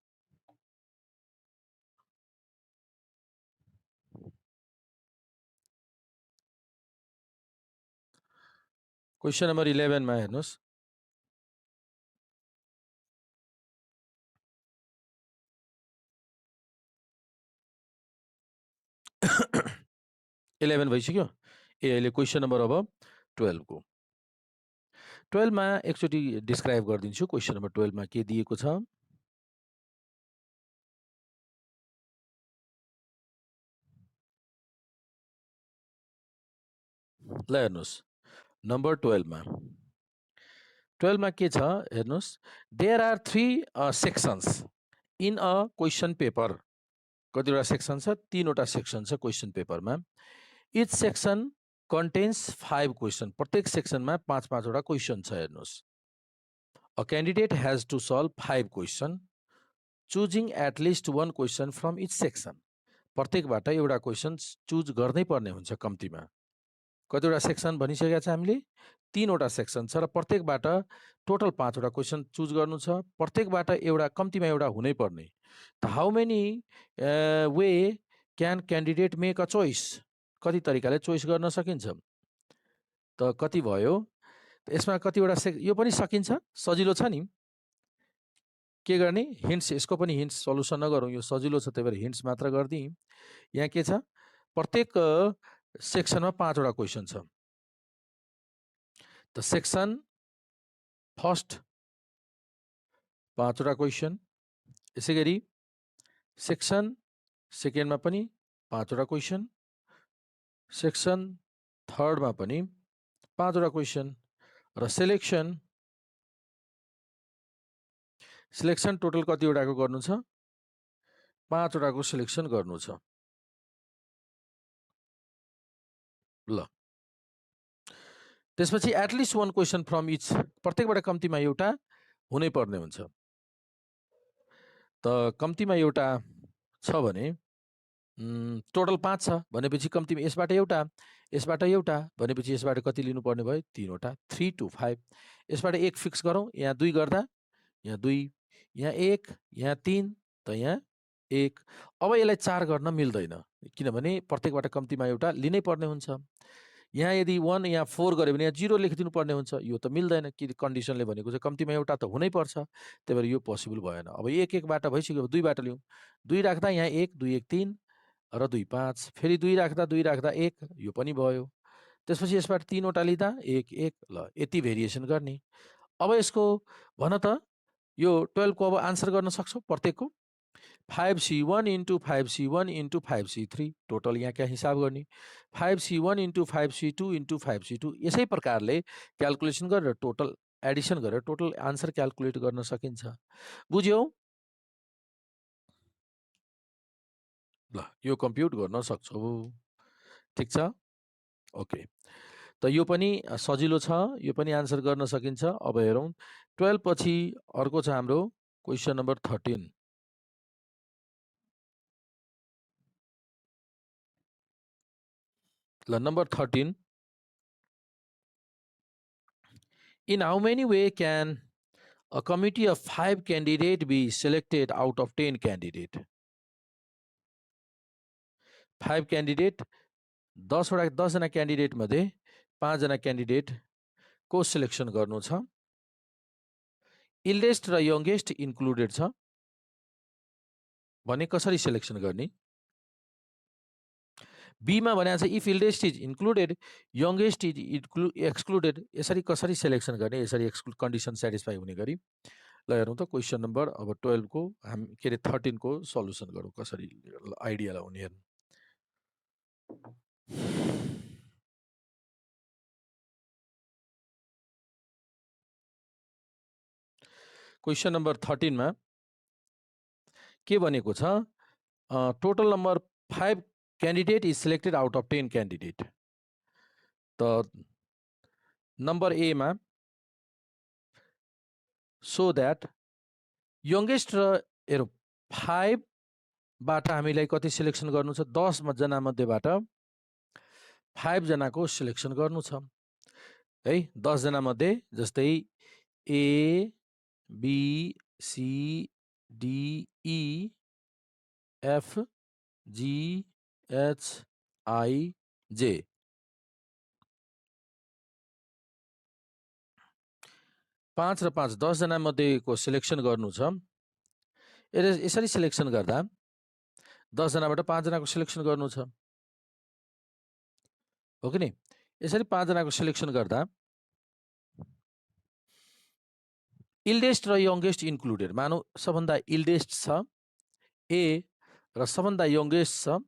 क्वेसन नम्बर 11 मा हेर्नुहोस्। इलेभेन भइसक्यो। अहिले क्वेसन नम्बर अब 12 को। 12 मा एकचोटि डिस्क्राइब गरिदिन्छु। क्वेसन नम्बर 12 मा के दिएको छ। ल हेर्नुहोस् नम्बर 12 मा। 12 मा के छ हेर्नुहोस्। There are 3 sections in a question paper. कतिवटा सेक्सन छ? 3 वटा सेक्सन छ क्वेसन पेपरमा। Each section contains 5 question. प्रत्येक सेक्सनमा 5-5 वटा क्वेसन छ। हेर्नुहोस्। A candidate has to solve 5 question choosing at least 1 question from each section. प्रत्येकबाट एउटा क्वेसन चुज गर्नै पर्ने हुन्छ कम्तीमा। कतिवटा सेक्सन भनिसकेका छ हामीले? 3 वटा सेक्सन छ र प्रत्येकबाट टोटल 5 वटा क्वेसन चुज गर्नु छ। प्रत्येकबाट एउटा कम्तीमा एउटा हुनै पर्ने। त how many way can candidate make a choice? कति तरिकाले चोइस गर्न सकिन्छ? त कति भयो? यसमा कतिवटा यो पनि सकिन्छ, सजिलो छ नि। के गर्ने? हिन्ट्स, यसको पनि हिन्ट्स सल्युसन नगरौँ, यो सजिलो छ, त्यही भएर हिन्ट्स मात्र गरिदिएँ। यहाँ के छ? प्रत्येक सेक्सनमा 5 वटा क्वेसन छ। त सेक्सन फर्स्ट 5 वटा क्वेसन, यसै गरी सेक्सन सेकेन्डमा पनि 5 वटा क्वेसन, सेक्सन थर्डमा पनि 5 वटा क्वेसन र सिलेक्सन टोटल कतिवटाको गर्नु छ? 5 वटाको सिलेक्सन गर्नु छ। ल त्यसपछि एटलिस्ट 1 क्वेसन फ्रम इच। प्रत्येकबाट कम्तीमा एउटा हुनै पर्ने हुन्छ। त कम्तीमा एउटा छ भने टोटल 5 छ भनेपछि कम्तीमा यसबाट एउटा भनेपछि यसबाट कति लिनुपर्ने भयो 3 वटा 3 to 5। यसबाट 1 फिक्स गरौँ, यहाँ 2 गर्दा यहाँ 2, यहाँ 1, यहाँ 3, त यहाँ 1। अब यसलाई 4 गर्न मिल्दैन किनभने प्रत्येकबाट कम्तीमा एउटा लिनै पर्ने हुन्छ। यहाँ यदि 1 यहाँ 4 गऱ्यो भने यहाँ 0 लेखिदिनु पर्ने हुन्छ, यो त मिल्दैन कि कन्डिसनले भनेको चाहिँ कम्तीमा एउटा त हुनै पर्छ, त्यही भएर यो पोसिबल भएन। अब 1 बाट भइसक्यो, 2 बाट लिउँ, 2 राख्दा यहाँ 1, 2 1 3 र 2 5, फेरि 2 राख्दा 1, यो पनि भयो। त्यसपछि यसबाट 3 वटा लिँदा 1 1, ल यति भेरिएसन गर्ने। अब यसको भन त यो 12 को अब आन्सर गर्न सक्छौ प्रत्येकको 5C1 into 5C1 into 5C3 total यहाँ क्या हिसाब गर्ने 5C1 into 5C2 into 5C2 यसै प्रकारले क्याल्कुलेसन गरेर टोटल एडिसन गरेर टोटल आन्सर क्याल्कुलेट गर्न सकिन्छ। बुझ्यौ? ल यो कम्प्युट गर्न सक्छौ, ठीक छ? ओके, त यो पनि सजिलो छ, यो पनि आन्सर गर्न सकिन्छ। अब हेरौँ 12 पछि अर्को छ हाम्रो question number 13। Number 13. In how many ways can a committee of 5 candidates be selected out of 10 candidates? 5 candidate 10 जना क्यान्डिडेट मध्ये 5 जना क्यान्डिडेट को सिलेक्सन गर्नु छ। इल्डेस्ट र यंगेस्ट इन्क्लुडेड छ भने कसरी सिलेक्सन गर्ने? बी मा भने if eldest is included youngest is excluded, यसरी कसरी सिलेक्सन गर्ने? यसरी कन्डिसन सेटिस्फाई हुने गरी। ल हेरौँ त क्वेसन नम्बर अब 12 को के अरे 13 को सल्युसन गरौँ, कसरी आइडिया लाउने हेर्नु। क्वेसन नम्बर 13 मा के भनेको छ, total number 5 candidate is selected out of 10 candidate. तो नंबर ए में सो दैट यंगेस्ट र 5 बाट हामीलाई कति सिलेक्सन गर्नु छ? 10 जना मध्येबाट 5 जना को सिलेक्सन गर्नु छ है। 10 जना मध्ये जस्तै A B C D E F G H I J, 5 र 5 10 जना मध्येको सिलेक्सन गर्नु छ। यसरी सिलेक्सन गर्दा 10 जनाबाट 5 जनाको सिलेक्सन गर्नु छ, हो कि नि? यसरी 5 जनाको सिलेक्सन गर्दा इल्डेस्ट र यंगेस्ट इन्क्लुडेड, मानौ सबभन्दा इल्डेस्ट छ ए र सबभन्दा यंगेस्ट छ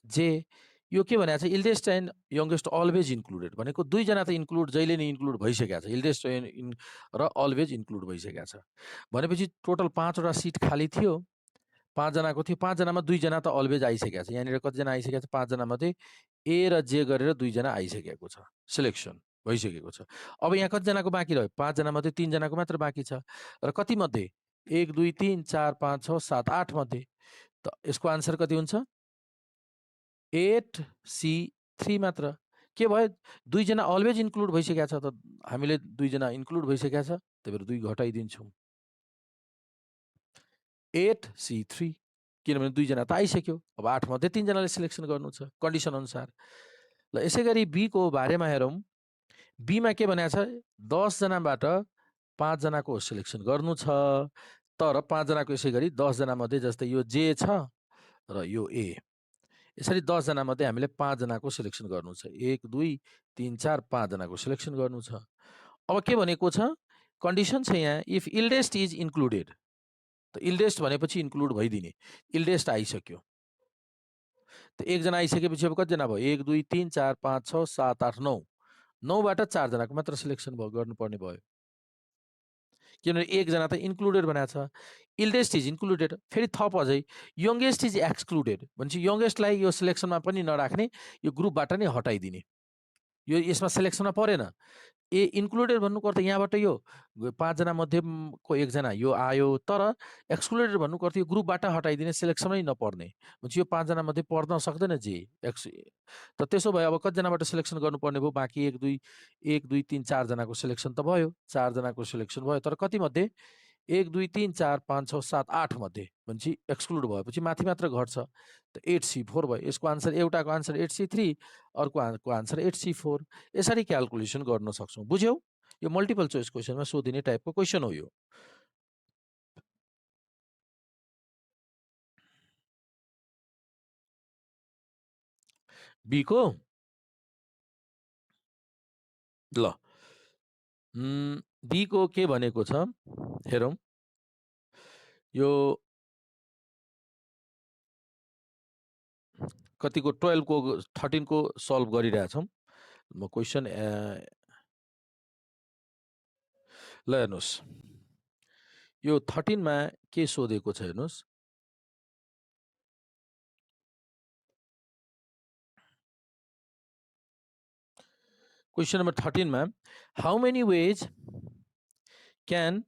जे। यो के भनेको छ? इल्डेस्ट एन्ड यंगेस्ट अलवेज इन्क्लुडेड भनेको 2 जना त इन्क्लुड जहिले नै इन्क्लुड भइसकेको छ, इल्डेस्ट र अलवेज इन्क्लुड भइसकेको छ भनेपछि टोटल 5 वटा सिट खाली थियो, 5 जनाको थियो, 5 जनामा 2 जना त अलवेज आइसकेको छ। यहाँनिर कति जना आइसकेको छ? 5 जना मध्ये ए र जे गरेर 2 जना आइसकेको छ, सिलेक्सन भइसकेको छ। अब यहाँ कति जनाको बाँकी रह्यो? 5 जना मध्ये 3 जनाको मात्र बाँकी छ र कति मध्ये? 1 2 3 4 5 6 7 8 मध्ये। त यसको आन्सर कति हुन्छ? 8C3 मात्र। के भयो? 2 जना अलवेज इन्क्लुड भइसकेको छ, त हामीले 2 जना इन्क्लुड भइसकेको छ, त्यही भएर 2 घटाइदिन्छौँ, 8C3, किनभने 2 जना त आइसक्यो। अब 8 मध्ये 3 जनाले सिलेक्सन गर्नु छ कन्डिसन अनुसार। ल यसै गरी बी को बारेमा हेरौँ। बी मा के भनेको छ? 10 जनाबाट 5 जनाको सिलेक्सन गर्नु छ, तर 5 जनाको यसै गरी 10 जना मध्ये जस्तै यो जे छ र यो ए, यसरी 10 जना मध्ये हामीले 5 जनाको सिलेक्सन गर्नु छ। 1 2 3 4 5 जनाको सिलेक्सन गर्नु छ। अब के भनेको छ? कन्डिसन छ यहाँ इफ इल्डेस्ट इज इन्क्लुडेड, त इल्डेस्ट भनेपछि इन्क्लुड भइदिने, इल्डेस्ट आइसक्यो। त 1 जना आइसकेपछि अब कति जना भयो? 1 2 3 4 5 6 7 8 9, 9 बाट 4 जनाको मात्र सिलेक्सन गर्नुपर्ने भयो, किनभने 1 जना त इन्क्लुडेड भनेको छ। इल्डेस्ट इज इन्क्लुडेड, फेरि थप अझै यंगेस्ट इज एक्सक्लुडेड भनेपछि यंगेस्टलाई यो सिलेक्सनमा पनि नराख्ने, यो ग्रुपबाट नै हटाइदिने, यो यसमा सिलेक्सनमा परेन। ए इन्क्लुडेड भन्नुको अर्थ यहाँबाट यो 5 जना मध्येको 1 जना यो आयो, तर एक्सक्लुडेड भन्नुको अर्थ यो ग्रुपबाट हटाइदिने, सिलेक्सनै नपर्ने। भनेपछि यो 5 जना मध्ये पर्न सक्दैन जे त त्यसो भए अब कतिजनाबाट सिलेक्सन गर्नुपर्ने भयो? बाँकी 1 2 3 4 जनाको सिलेक्सन त भयो, 4 जनाको सिलेक्सन भयो, तर कति मध्ये? 1 2 3 4 5 6 7 8 मध्ये। भनेपछि एक्सक्लुड भएपछि माथि मात्र घट्छ, त 8C4 भयो। यसको आन्सर, एउटाको आन्सर 8C3, अर्को आन्सर 8C4। यसरी क्याल्कुलेसन गर्न सक्छौँ। बुझ्यौ? यो मल्टिपल चोइस क्वेसनमा सोधिने टाइपको क्वेसन हो यो। बी को ल बी को के भनेको छ हेरौँ। यो कतिको 12 को 13 को सल्भ गरिरहेछौँ। म क्वेसन ल हेर्नुहोस्, यो 13 मा के सोधेको छ हेर्नुहोस्। क्वेसन नम्बर 13 मा how many ways can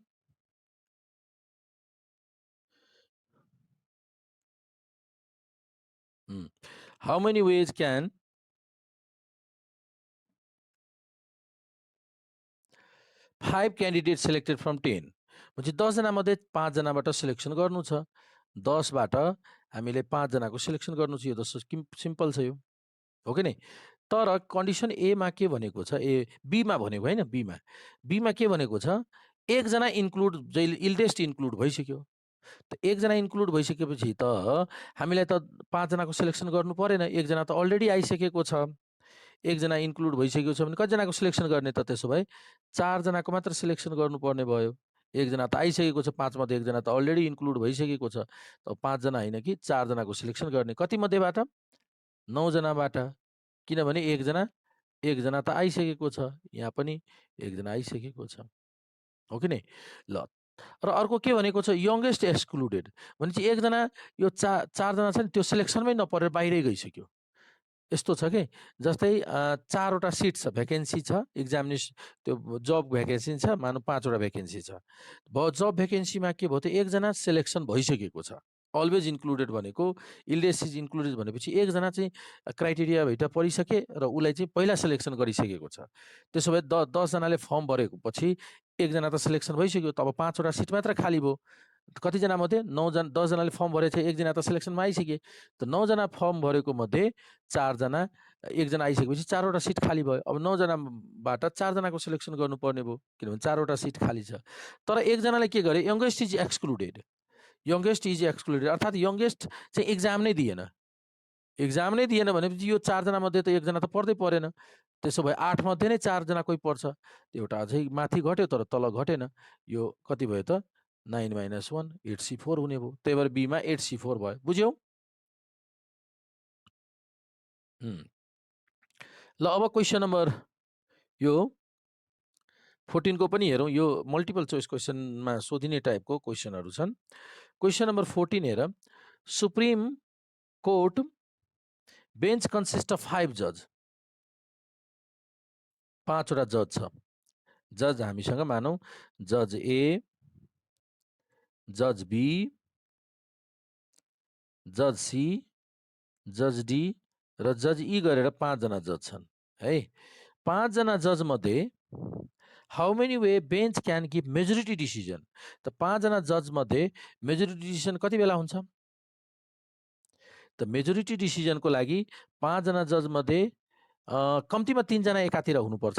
how many ways can 5 candidates selected from 10? म्हणजे 10 जनामध्ये 5 जनाबाट सिलेक्सन गर्नु छ। 10 बाट हामीले 5 जनाको सिलेक्सन गर्नु छ। यो त सिम्पल छ यो, हो कि नै? तर कन्डिसन ए मा के भनेको छ? बी मा भनेको हैन, बी मा के भनेको छ? 1 जना इन्क्लुड, जहिले इल्डेस्ट इन्क्लुड भइसक्यो। त 1 जना इन्क्लुड भइसकेपछि त हामीलाई त 5 जनाको सिलेक्सन गर्नु परेन, 1 जना त अलरेडी आइसकेको छ। 1 जना इन्क्लुड भइसकेको छ भने कतिजनाको सिलेक्सन गर्ने त? त्यसो भए 4 जनाको मात्र सिलेक्सन गर्नुपर्ने भयो। 1 जना त आइसकेको छ, 5 मध्ये 1 जना त अलरेडी इन्क्लुड भइसकेको छ। त 5 जना होइन कि 4 जनाको सिलेक्सन गर्ने। कति मध्येबाट? 9 जनाबाट, किनभने 1 जना त आइसकेको छ। यहाँ पनि 1 जना आइसकेको छ, हो कि नै? ल, र अर्को के भनेको छ? Youngest excluded. भनेपछि 1 जना, यो 4 जना छ नि, त्यो सिलेक्सनमै नपरेर बाहिरै गइसक्यो। यस्तो छ कि जस्तै 4 वटा सिट छ, भ्याकेन्सी छ, त्यो जब भ्याकेन्सी छ, मानौँ 5 वटा भ्याकेन्सी छ। जब भ्याकेन्सीमा के भयो त 1 जना सिलेक्सन भइसकेको छ। अलवेज इन्क्लुडेड भनेको, इल्डेस्ट इज इन्क्लुडेड भनेपछि 1 जना चाहिँ क्राइटेरिया भित्र परिसके र उसलाई चाहिँ पहिला सिलेक्सन गरिसकेको छ। त्यसो भए 10 जनाले फर्म भरेको पछि 1 जना त सिलेक्सन भइसक्यो, तब 5 वटा सिट मात्र खाली भयो। कतिजना मध्ये? 9 जना। 10 जनाले फर्म भरेको छ, 1 जना त सिलेक्सनमा आइसके। त 9 जना फर्म भरेको मध्ये 4 जना, 1 जना आइसकेपछि 4 वटा सिट खाली भयो। अब 9 जनाबाट 4 जनाको सिलेक्सन गर्नुपर्ने भयो, किनभने 4 वटा सिट खाली छ। तर 1 जनाले के गरे? Youngest is excluded. Youngest is excluded अर्थात् यङ्गेस्ट चाहिँ एक्जाम नै दिएन। एक्जाम नै दिएन भनेपछि यो 4 जना मध्ये त 1 जना त पर्दै परेन। त्यसो भए 8 मध्ये नै 4 जना कोही पर्छ। एउटा अझै माथि घट्यो, तर तल घटेन। यो कति भयो त? 9 - 1 8C4 हुने भयो। त्यही भएर बीमा 8C4 भयो। बुझ्यौ? ल, अब क्वेसन नम्बर यो 14 को पनि हेरौँ। यो मल्टिपल चोइस क्वेसनमा सोधिने टाइपको क्वेसनहरू छन्। क्वेसन नम्बर 14 हेर। Supreme court bench consist of 5 जज। 5 वटा जज छ। जज हामीसँग मानौँ जज ए, जज बी, जज सी, जज डी र जज ई गरेर 5 जना जज छन् है। 5 जना जज मध्ये how many way bench can give majority decision? त 5 जना जज मध्ये मेजोरिटी डिसिजन कति बेला हुन्छ? त मेजोरिटी डिसिजनको लागि 5 जना जज मध्ये कम्तीमा 3 जना एकातिर हुनुपर्छ।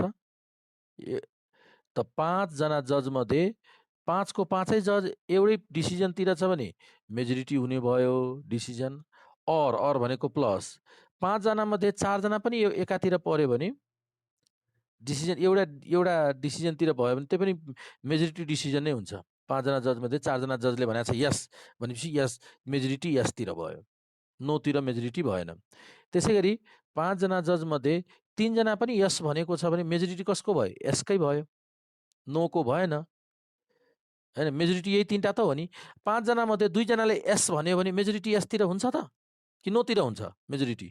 त 5 जना जज मध्ये 5 को 5 जज एउटै डिसिजनतिर छ भने मेजोरिटी हुने भयो डिसिजन। और भनेको प्लस 5 जना मध्ये 4 जना पनि एकातिर पर्यो भने डिसिजन एउटा डिसिजनतिर भयो भने त्यो पनि मेजोरिटी डिसिजन नै हुन्छ। 5 जना जज मध्ये 4 जना जजले भनेको छ यस भनेपछि यस, मेजोरिटी यसतिर भयो, नोतिर मेजोरिटी भएन। त्यसै गरी 5 जना जज मध्ये 3 जना पनि यस भनेको छ भने मेजोरिटी कसको भयो? यसकै भयो, नोको भएन हैन। मेजोरिटी यही 3टा त हो नि। 5 जना मध्ये 2 जनाले यस भन्यो भने मेजोरिटी यसतिर हुन्छ त कि नोतिर हुन्छ मेजोरिटी?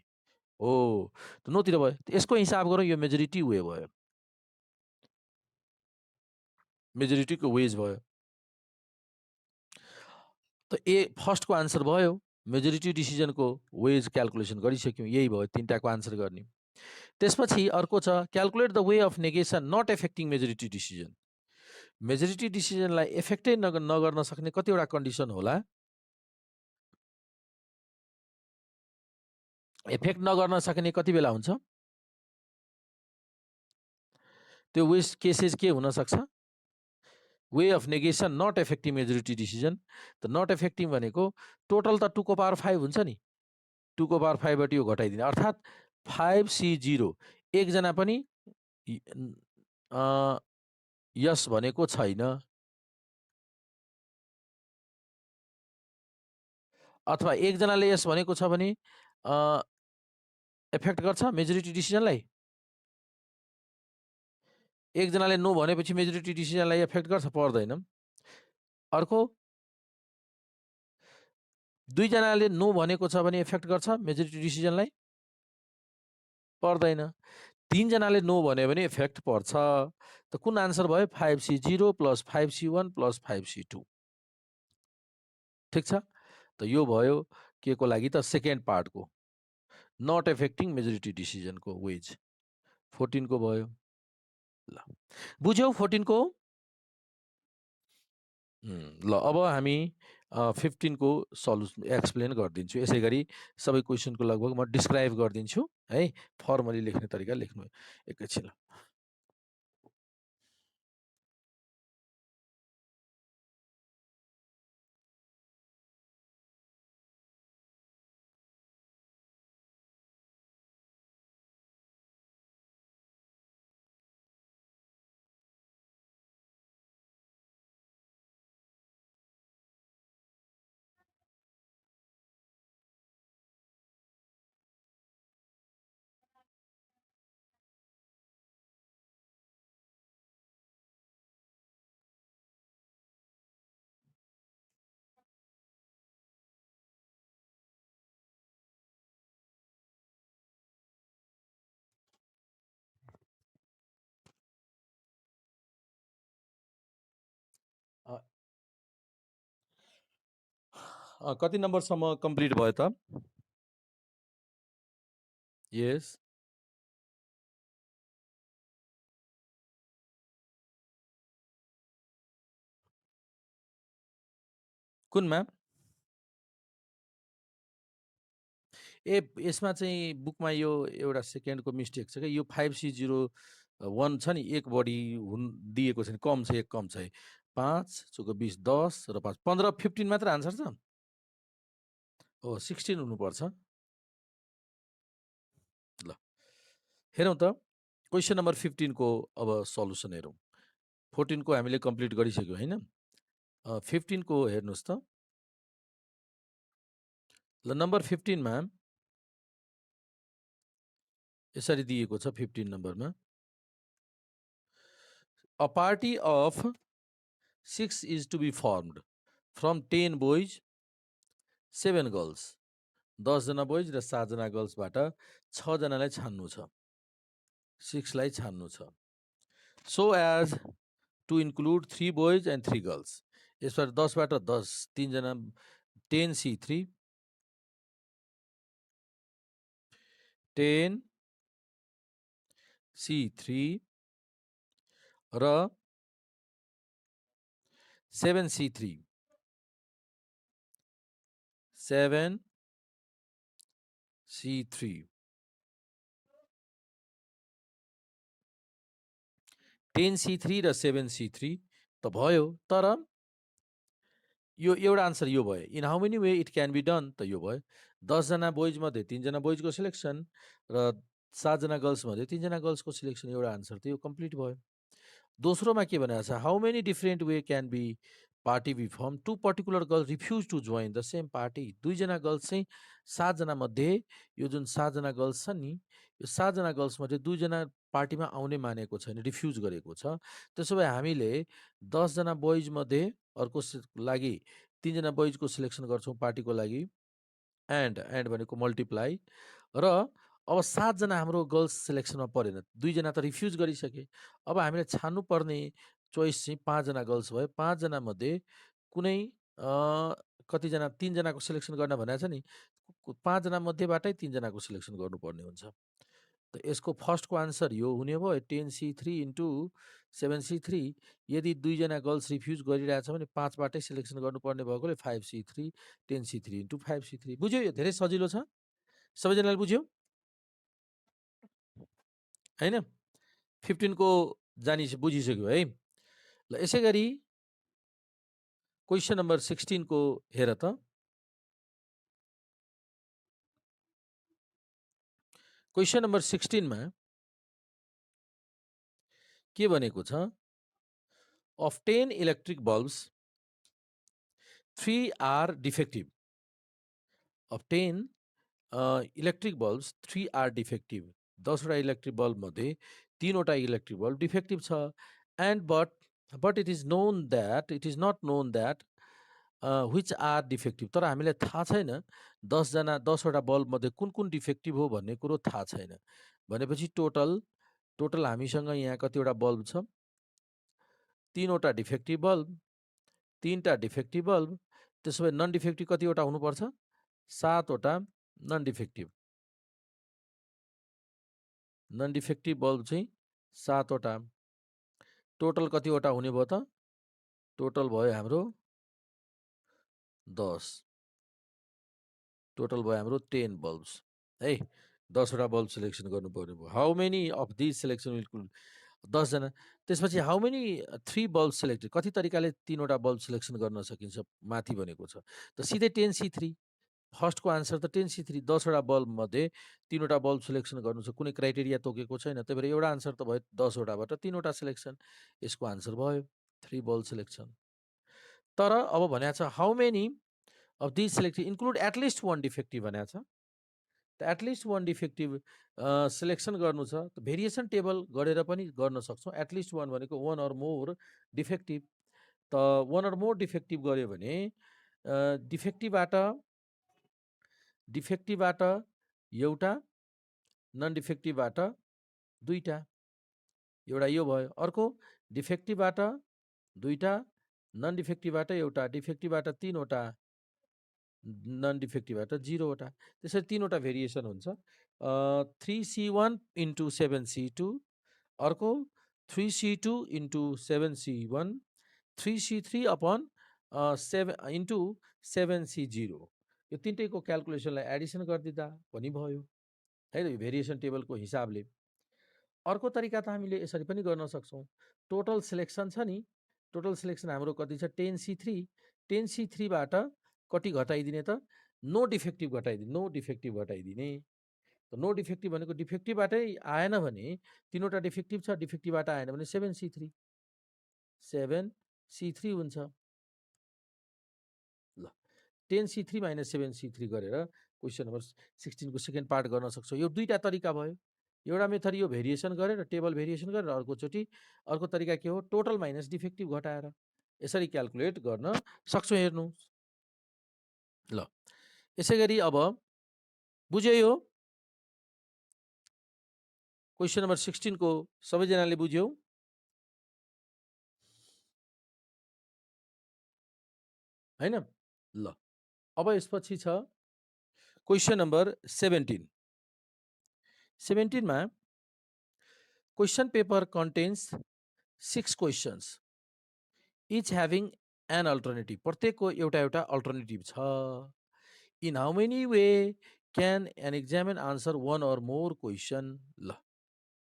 हो, त नोतिर भयो। यसको हिसाब गरौँ, यो मेजोरिटी उयो भयो। मेजोरिटीको वेज भयो। त फर्स्टको आन्सर भयो। मेजोरिटी डिसिजनको वेज क्याल्कुलेसन गरिसक्यौँ, यही भयो 3टाको आन्सर गर्ने। त्यसपछि अर्को छ calculate the ways of negation not affecting majority decision. Majority डिसिजनलाई एफेक्टै नगर्न सक्ने कतिवटा कन्डिसन होला? एफेक्ट नगर्न सक्ने कति बेला हुन्छ? त्यो वेस्ट केसेस के हुन सक्छ? Way of negation not affecting majority decision. त नट एफेक्टिङ भनेको टोटल त 2 को पावर 5 हुन्छ नि, 2 को पावर 5 बाट यो घटाइदिने, अर्थात् 5C0 एकजना पनि यस भनेको छैन, अथवा एकजनाले यस भनेको छ भने एफेक्ट गर्छ मेजोरिटी डिसिजनलाई? एकजनाले नो भनेपछि मेजोरिटी डिसिजनलाई एफेक्ट गर्छ? पर्दैन। अर्को, दुईजनाले नो भनेको छ भने एफेक्ट गर्छ मेजोरिटी डिसिजनलाई? पर्दैन। 3 जनाले नो भन्यो भने एफेक्ट पर्छ। त कुन आन्सर भयो? 5C0 plus 5C1 plus 5C2। ठिक छ। त यो भयो के को लागि त? सेकेन्ड पार्टको नट एफेक्टिङ मेजोरिटी डिसिजनको वेज। 14 को भयो। ल बुझ्यौ 14 को? ल अब हामी 15 को सल्युसन एक्सप्लेन गरिदिन्छु। यसै गरी सबै क्वेसनको लगभग म डिस्क्राइब गरिदिन्छु है, फर्मली लेख्ने तरिका लेख्नु एकैछिन। कति नम्बरसम्म कम्प्लिट भयो त? यस। कुनमा? यसमा चाहिँ बुकमा यो एउटा सेकेन्डको मिस्टेक छ क्या। यो 5C01 छ नि, एक बढी दिएको छैन, कम छ, एक कम छ। 5 चौको 20 10 र 5 15 15 मात्र आन्सर छ। हो 16 हुनुपर्छ। ल हेरौँ त क्वेसन नम्बर 15 को अब सल्युसन हेरौँ। 14 को हामीले कम्प्लिट गरिसक्यौँ होइन? 15 को हेर्नुहोस् त। ल नम्बर 15 मा यसरी दिएको छ। 15 नम्बरमा a party of 6 is to be formed from 10 boys 7 girls. 10 जना बोइज र 7 जना गर्ल्सबाट 6 जनालाई छान्नु छ, 6 लाई छान्नु छ। So as to include 3 boys and 3 girls. यसबाट 10 बाट 10 3 जना 10C3 10C3 र 7C3 7C3 10C3 र 7C3 त भयो। तर यो एउटा आन्सर यो भयो। In how many way it can be done, त यो भयो। 10 जना बोइज मध्ये 3 जना बोइजको सिलेक्सन र 7 जना गर्ल्स मध्ये 3 जना गर्ल्सको सिलेक्सन, एउटा आन्सर त यो कम्प्लिट भयो। दोस्रोमा के भनेको छ? How many different way can be party be form to particular girls refuse to join the same party. 2 जना गर्ल्स चाहिँ 7 जना मध्ये, यो जुन 7 जना गर्ल्स छन् नि, यो 7 जना गर्ल्स मध्ये 2 जना पार्टीमा आउने मानेको छैन, रिफ्युज गरेको छ। त्यसो भए हामीले 10 जना बोइज मध्ये अर्को लागि 3 जना बोइजको सिलेक्सन गर्छौँ पार्टीको लागि, एन्ड भनेको मल्टिप्लाई, र अब 7 जना हाम्रो गर्ल्स सिलेक्सनमा परेन, 2 जना त रिफ्युज गरिसके। अब हामीले छान्नुपर्ने चोइस चाहिँ 5 जना गर्ल्स भयो। 5 जना मध्ये कुनै कतिजना 3 जनाको सिलेक्सन गर्न भनेको छ नि, 5 जना मध्येबाटै 3 जनाको सिलेक्सन गर्नुपर्ने हुन्छ। त यसको फर्स्टको आन्सर यो हुने भयो 10C3 इन्टु 7C3। यदि 2 जना गर्ल्स रिफ्युज गरिरहेछ भने 5 बाटै सिलेक्सन गर्नुपर्ने भएकोले 5C3 10C3 इन्टु 5C3। बुझ्यो? यो धेरै सजिलो छ। सबैजनाले बुझ्यो? हैन? 15 को बुझिसक्यो है। ल यसै गरी क्वेसन नम्बर 16 को हेर त। क्वेसन नम्बर 16 मा के भनेको छ? Of 10 electric bulbs 3 are defective. Of 10 electric bulbs 3 are defective. 10 वटा इलेक्ट्रिक बल्ब मध्ये 3 वटा इलेक्ट्रिक बल्ब डिफेक्टिभ छ। And but it is not known that which are defective. तर हामीलाई थाहा छैन 10 वटा बल्ब मध्ये कुन कुन डिफेक्टिभ हो भन्ने कुरो थाहा छैन। भनेपछि टोटल हामीसँग यहाँ कतिवटा बल्ब छ? 3 वटा डिफेक्टिभ बल्ब, 3टा डिफेक्टिभ बल्ब। त्यसो भए नन डिफेक्टिभ कतिवटा हुनुपर्छ? 7 वटा non defective. Non defective bulb चाहिँ 7 वटा। टोटल कतिवटा हुने भयो त? टोटल भयो हाम्रो 10। टोटल भयो हाम्रो 10 बल्ब्स है। 10 वटा बल्ब सिलेक्सन गर्नुपर्ने भयो। How many of this selection will 10 जना। त्यसपछि हाउ मेनी 3 बल्ब सिलेक्टेड। कति तरिकाले 3 वटा बल्ब सिलेक्सन गर्न सकिन्छ माथि भनेको छ। त सिधै 10C3। फर्स्टको आन्सर त 10C3। 10 वटा बल्ब मध्ये 3 वटा बल्ब सिलेक्सन गर्नु छ। कुनै क्राइटेरिया तोकेको छैन। त्यही भएर एउटा आन्सर त भयो 10 वटाबाट 3 वटा सिलेक्सन। यसको आन्सर भयो 3 बल्ब सिलेक्सन। तर अब भनेको छ how many of this selected include at least 1 defective भनेको छ। त एटलिस्ट 1 डिफेक्टिभ सिलेक्सन गर्नु छ त भेरिएसन टेबल गरेर पनि गर्न सक्छौँ। एटलिस्ट 1 भनेको 1 अर मोर डिफेक्टिभ। त 1 अर मोर डिफेक्टिभ गऱ्यो भने डिफेक्टिभबाट एउटा, नन डिफेक्टिभबाट 2टा। एउटा यो भयो। अर्को डिफेक्टिभबाट 2टा, नन डिफेक्टिभबाट एउटा, डिफेक्टिभबाट 3 वटा, नन डिफेक्टिभबाट 0 वटा। त्यसरी 3 वटा भेरिएसन हुन्छ। 3C1 इन्टु 7C2, अर्को 3C2 into 7C1, 3C3 upon 7 into 7C0। यो तिनटैको क्यालकुलेसनलाई एडिसन गरिदिँदा पनि भयो है त, भेरिएसन टेबलको हिसाबले। अर्को तरिका त हामीले यसरी पनि गर्न सक्छौँ। टोटल सिलेक्सन छ नि, टोटल सिलेक्सन हाम्रो कति छ? 10C3। 10C3बाट कति घटाइदिने त? नो डिफेक्टिभ घटाइदिने। नो डिफेक्टिभ भनेको डिफेक्टिभबाटै आएन भने 3 वटा डिफेक्टिभ छ, डिफेक्टिभबाट आएन भने 7C3 हुन्छ। ल 10C3 माइनस 7C3 गरेर क्वेसन नम्बर 16 को सेकेन्ड पार्ट गर्न सक्छौँ। यो 2टा तरिका भयो। एउटा मेथड यो भेरिएसन गरेर, टेबल भेरिएसन गरेर, अर्को तरिका के हो? टोटल माइनस डिफेक्टिभ घटाएर यसरी क्यालकुलेट गर्न सक्छौँ। हेर्नु ल यसै गरी अब बुझ्यो यो क्वेसन नम्बर 16 को सबैजनाले बुझ्यौ? हैन? ल अब यसपछि छ क्वेसन नम्बर 17। 17 मा question paper contains 6 questions each having an alternative. प्रत्येकको एउटा अल्टरनेटिभ छ। In how many way can an examine answer 1 or more question. ल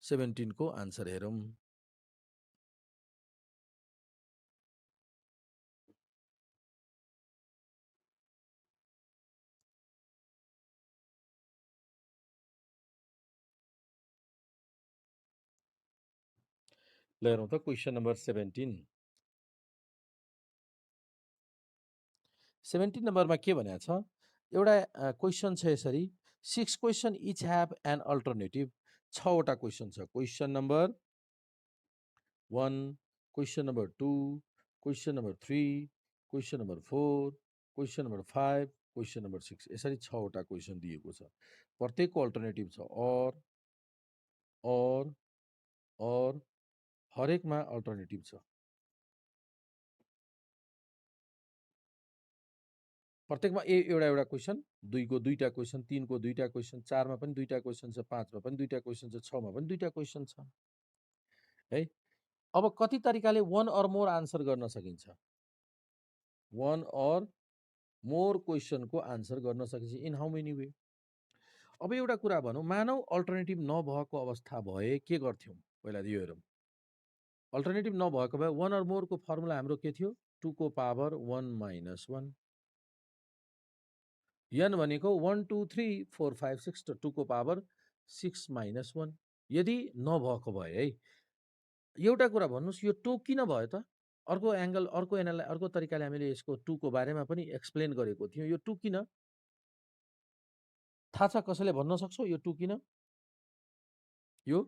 17 को आन्सर हेरौँ। ल हेरौँ त क्वेसन नम्बर 17। 17 नम्बरमा के भनेको छ? एउटा क्वेसन छ यसरी 6 question each have an alternative. 6 वटा क्वेसन छ। Question number 1, question number 2, question number 3, question number 4, question number 5, question number 6। यसरी 6 वटा क्वेसन दिएको छ। प्रत्येकको अल्टरनेटिभ छ और हरेकमा अल्टरनेटिभ छ। प्रत्येकमा एउटा एउटा क्वेसन, 2 को 2टा क्वेसन, 3 को 2टा क्वेसन, 4 मा पनि 2टा क्वेसन छ, 5 मा पनि 2टा क्वेसन छ, 6 मा पनि 2टा क्वेसन छ है। अब कति तरिकाले वन अर मोर आन्सर गर्न सकिन्छ? वन अर मोर क्वेसनको आन्सर गर्न सकिन्छ। In how many way? अब एउटा कुरा भनौँ, मानौ अल्टरनेटिभ नभएको अवस्था भए के गर्थ्यौँ? पहिला यो हेरौँ। अल्टरनेटिभ नभएको भए वन अर मोरको फर्मुला हाम्रो के थियो? 2 को पावर 1 माइनस 1। n भनेको 1 2 3 4 5 6 त 2 को पावर 6 माइनस 1। यदि नभएको भए है, एउटा कुरा भन्नुहोस्, यो 2 किन भयो त? अर्को एंगल, अर्को तरिकाले हामीले यसको 2 को बारेमा पनि एक्सप्लेन गरेको थियौँ। यो 2 किन? थाहा छ कसैले भन्न सक्छौ यो 2 किन? यो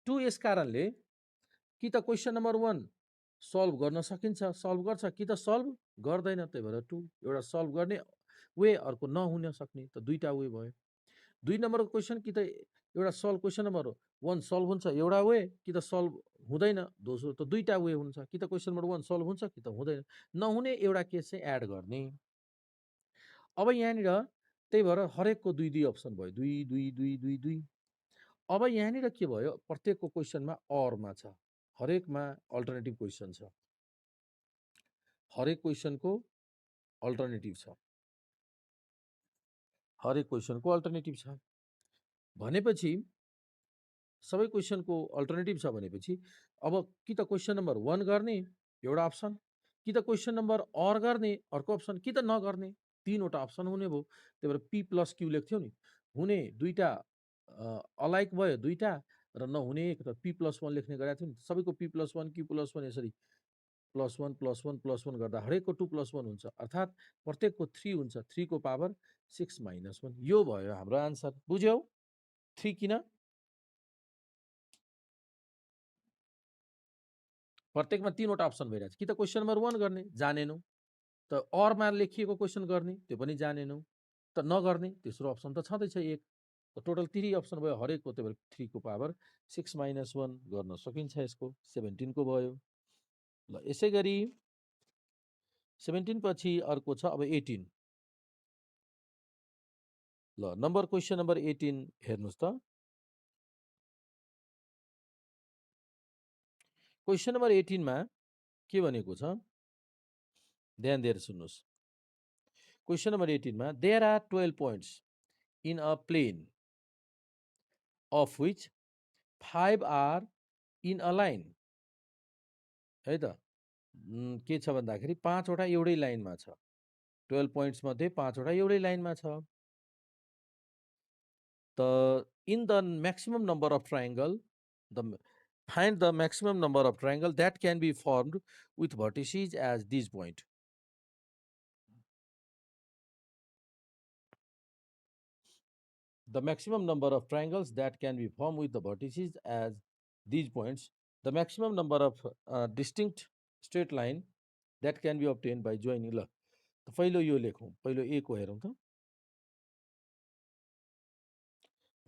2 यस कारणले कि त क्वेसन नम्बर 1 सल्भ गर्न सकिन्छ, सल्भ गर्छ, कि त सल्भ गर्दैन। त्यही भएर 2 एउटा सल्भ गर्ने वे, अर्को नहुन सक्ने, त दुईटा वे भयो। 2 नम्बरको क्वेसन कि त एउटा सल्भ, क्वेसन नम्बर 1 सल्भ हुन्छ एउटा वे, कि त सल्भ हुँदैन दोस्रो, त दुईटा वे हुन्छ। कि त क्वेसन नम्बर 1 सल्भ हुन्छ, कि त हुँदैन। नहुने एउटा केस चाहिँ एड गर्ने। अब यहाँनिर त्यही भएर हरेकको 2 2 अप्सन भयो, 2 2 2 2 2। अब यहाँनिर के भयो? प्रत्येकको क्वेसनमा अरमा छ, हरेकमा अल्टरनेटिभ क्वेसन छ, हरेक क्वेसनको अल्टरनेटिभ छ, हरेक क्वेसनको अल्टरनेटिभ छ भनेपछि, सबै क्वेसनको अल्टरनेटिभ छ भनेपछि, अब कि त क्वेसन नम्बर 1 गर्ने एउटा अप्सन, कि त क्वेसन नम्बर अर गर्ने अर्को अप्सन, कि त नगर्ने, 3वटा अप्सन हुने भयो। त्यही भएर पी प्लस क्यू लेख्थ्यौ नि, हुने दुईटा अलाइक भयो दुईटा, र नहुने एक, त पी प्लस 1 लेख्ने गरेको थियो नि। सबैको पी प्लस 1 क्यू प्लस 1 यसरी प्लस 1 प्लस 1 प्लस 1 गर्दा हरेकको 2 प्लस 1 हुन्छ, अर्थात् प्रत्येकको 3 हुन्छ। 3 को पावर 6 माइनस 1, यो भयो हाम्रो आन्सर। बुझ्यौ? 3 किन? प्रत्येकमा 3वटा अप्सन भइरहेछ। कि त क्वेसन नम्बर 1 गर्ने, जानेनौ, त अरमा लेखिएको क्वेसन गर्ने, त्यो पनि जानेनौ, त नगर्ने तेस्रो अप्सन त छँदैछ 1। त टोटल 3 अप्सन भयो हरेकको। त्यही भएर 3 को पावर 6 माइनस 1 गर्न सकिन्छ। यसको 17 को भयो। ल यसै गरी 17 पछि अर्को छ अब 18। ल नम्बर क्वेसन नम्बर 18 हेर्नुहोस् त। क्वेसन नम्बर 18 मा के भनेको छ? ध्यान दिएर सुन्नुहोस्। क्वेसन नम्बर 18 मा there are 12 points in a plane of which 5 are in a line, है त। के छ भन्दाखेरि 5वटा एउटै लाइनमा छ। 12 पोइन्ट्स मध्ये 5वटा एउटै लाइनमा छ। त in the maximum number of triangle, find the maximum number of triangle that can be formed with vertices as this point. The maximum number of triangles that can be formed with the vertices as these points. The maximum number of distinct straight line that can be obtained by joining. ल पहिलो यो लेखौँ, पहिलो ए को हेरौँ त।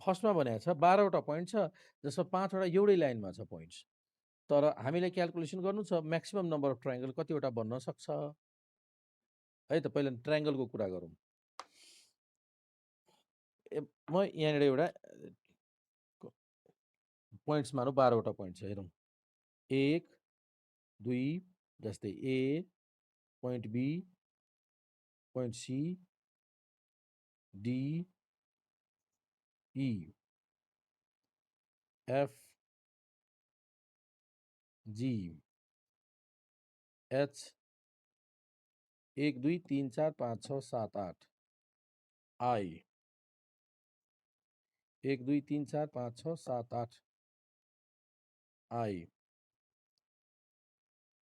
फर्स्टमा भनेको छ 12वटा पोइन्ट छ, जसमा 5वटा एउटै लाइनमा छ पोइन्ट्स। तर हामीले क्याल्कुलेसन गर्नु छ म्याक्सिमम नम्बर अफ ट्रायंगल कतिवटा बन्न सक्छ है त। पहिला ट्रायंगलको कुरा गरौँ। म यहाँनिर एउटा पोइन्ट्स मानौँ 12वटा पोइन्ट छ, हेरौँ। 1 2 जस्तै A, point B, point C, D, E, F, G, H, 1 2 3 4 5 6 7 8, I, 1 2 3 4 5 6 7 8, I,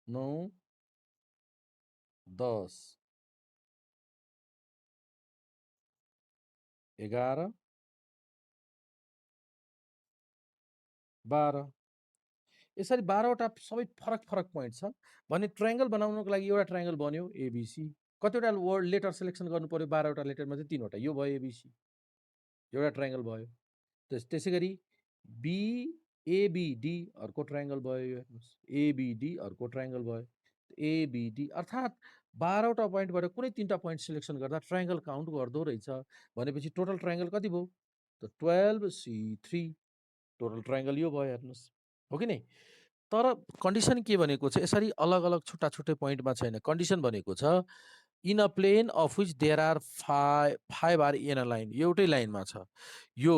9 10 11 12। यसरी 12वटा सबै फरक फरक पोइन्ट छ भने ट्रायंगल बनाउनको लागि एउटा ट्रायंगल बन्यो एबीसी। कतिवटा वर्ड लेटर सिलेक्सन गर्नु पर्यो? 12वटा लेटरमा चाहिँ 3वटा, यो भयो एबीसी, एउटा ट्रायंगल भयो। त्यसै गरी बी एबीडी अर्को ट्रायंगल भयो, यो हेर्नुहोस्, एबीडी अर्को ट्रायंगल भयो। एबिडी अर्थात् 12वटा पोइन्टबाट कुनै 3टा पोइन्ट सिलेक्सन गर्दा ट्रायङ्गल काउन्ट गर्दो रहेछ भनेपछि टोटल ट्रायङ्गल कति भयो त 12C3 टोटल ट्रायङ्गल यो भयो हेर्नुहोस् हो कि नै तर कन्डिसन के भनेको छ यसरी अलग अलग छुट्टा छुट्टै पोइन्टमा छैन कन्डिसन भनेको छ in a plane of which there are five are in a line एउटै लाइनमा छ यो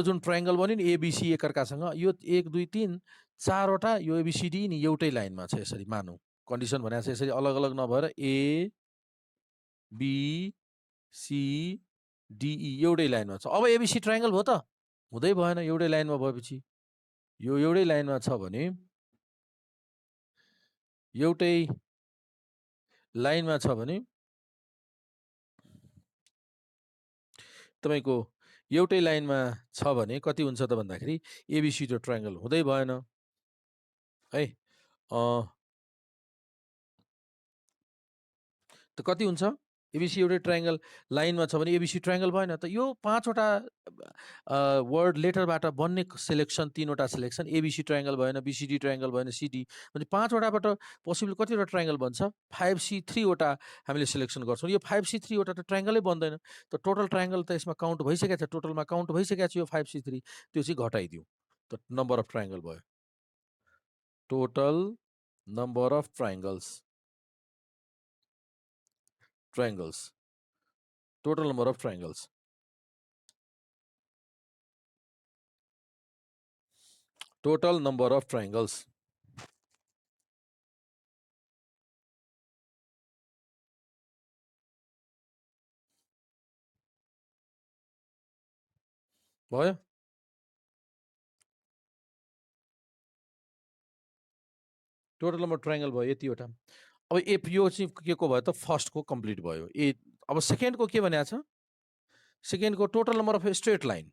जुन ट्रायङ्गल बन्यो नि एबिसी एकअर्कासँग यो 1 2 3 4वटा यो एबिसिडी नि एउटै लाइनमा छ यसरी मानौँ कन्डिसन भनेको छ यसरी अलग अलग नभएर ए बी सी डिई एउटै लाइनमा छ अब एबिसी ट्रायङ्गल भयो त हुँदै भएन एउटै लाइनमा भएपछि यो एउटै लाइनमा छ भने एउटै लाइनमा छ भने तपाईको एउटै लाइनमा छ भने कति हुन्छ त भन्दाखेरि एबिसी र ट्रायङ्गल हुँदै भएन है त कति हुन्छ एबिसी एउटै ट्रायङ्गल लाइनमा छ भने एबिसी ट्रायङ्गल भएन त यो 5वटा वर्ड लेटरबाट बन्ने सिलेक्सन 3वटा सिलेक्सन एबिसी ट्रायङ्गल भएन बिसिडी ट्रायङ्गल भएन सिडी भने 5वटाबाट पोसिबल कतिवटा ट्रायङ्गल बन्छ 5C3वटा हामीले सिलेक्सन गर्छौँ यो 5C3वटा त ट्रायङ्गलै बन्दैन त टोटल ट्रायङ्गल त यसमा काउन्ट भइसकेको छ टोटलमा काउन्ट भइसकेको छ यो 5C3 त्यो चाहिँ घटाइदिउँ त नम्बर अफ ट्रायङ्गल भयो total number of triangles total number of triangles total number of triangles भयो टोटल नम्बर ट्रायङ्गल भयो यतिवटा अब यो चाहिँ के को भयो त फर्स्टको कम्प्लिट भयो अब सेकेन्डको के भनेको छ सेकेन्डको total number of straight line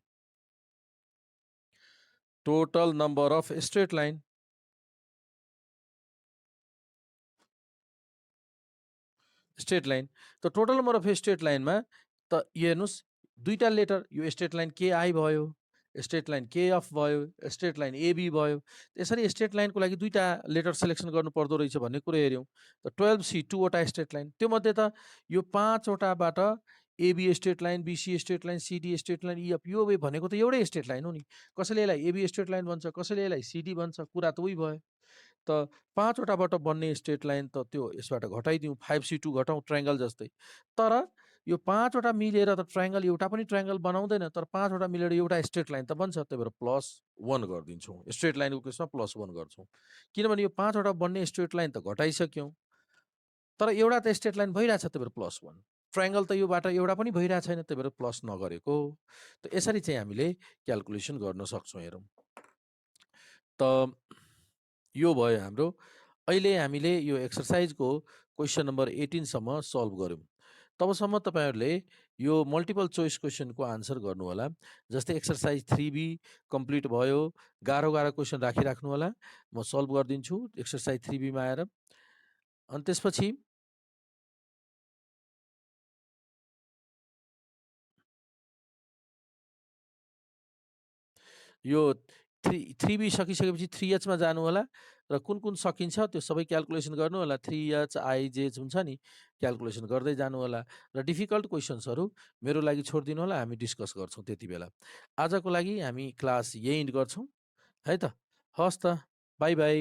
total number of straight line त टोटल नम्बर अफ स्ट्रेट लाइनमा त हेर्नुहोस् दुईटा लेटर यो स्ट्रेट लाइन केआई भयो स्ट्रेट लाइन केएफ भयो स्ट्रेट लाइन एबी भयो यसरी स्ट्रेट लाइनको लागि दुईटा लेटर सिलेक्सन गर्नु पर्दो रहेछ भन्ने कुरो हेऱ्यौँ त 12C 2वटा स्ट्रेट लाइन त्यो मध्ये त यो 5वटाबाट AB straight line BC straight line CD straight line EF यो भनेको त एउटै स्ट्रेट लाइन हो नि कसैले यसलाई एबी स्ट्रेट लाइन भन्छ कसैले यसलाई सिडी भन्छ कुरा त उही भयो त 5वटाबाट बन्ने स्ट्रेट लाइन त त्यो यसबाट घटाइदिउँ 5C2 घटाउँ ट्रायङ्गल जस्तै तर यो 5वटा मिलेर त ट्रायङ्गल एउटा पनि ट्रायङ्गल बनाउँदैन तर 5वटा मिलेर एउटा स्ट्रेट लाइन त बन्छ त्यही भएर +1 गरिदिन्छौँ स्ट्रेट लाइनको केसमा +1 गर्छौँ किनभने यो 5वटा बन्ने स्ट्रेट लाइन त घटाइसक्यौँ तर एउटा त स्ट्रेट लाइन भइरहेछ त्यही भएर +1 ट्रायङ्गल त योबाट एउटा पनि भइरहेको छैन त्यही भएर प्लस नगरेको त यसरी चाहिँ हामीले क्यालकुलेसन गर्न सक्छौँ हेरौँ त यो भयो हाम्रो अहिले हामीले यो एक्सर्साइजको क्वेसन नम्बर 18सम्म सल्भ गऱ्यौँ तबसम्म तपाईँहरूले यो मल्टिपल चोइस क्वेसनको आन्सर गर्नु होला जस्तै एक्सर्साइज 3B कम्प्लिट भयो गाह्रो क्वेसन राखिराख्नु होला म सल्भ गरिदिन्छु एक्सर्साइज 3Bमा आएर अनि त्यसपछि यो 3B सकिसकेपछि 3Hमा जानु होला र कुन कुन सकिन्छ त्यो सबै क्यालकुलेसन गर्नु होला 3H IJ हुन्छ नि क्यालकुलेसन गर्दै जानु होला र डिफिकल्ट क्वेसन्सहरू मेरो लागि छोडिदिनु होला हामी डिस्कस गर्छौँ त्यति बेला आजको लागि हामी क्लास यही इन्ड गर्छौँ है त हस् त बाई बाई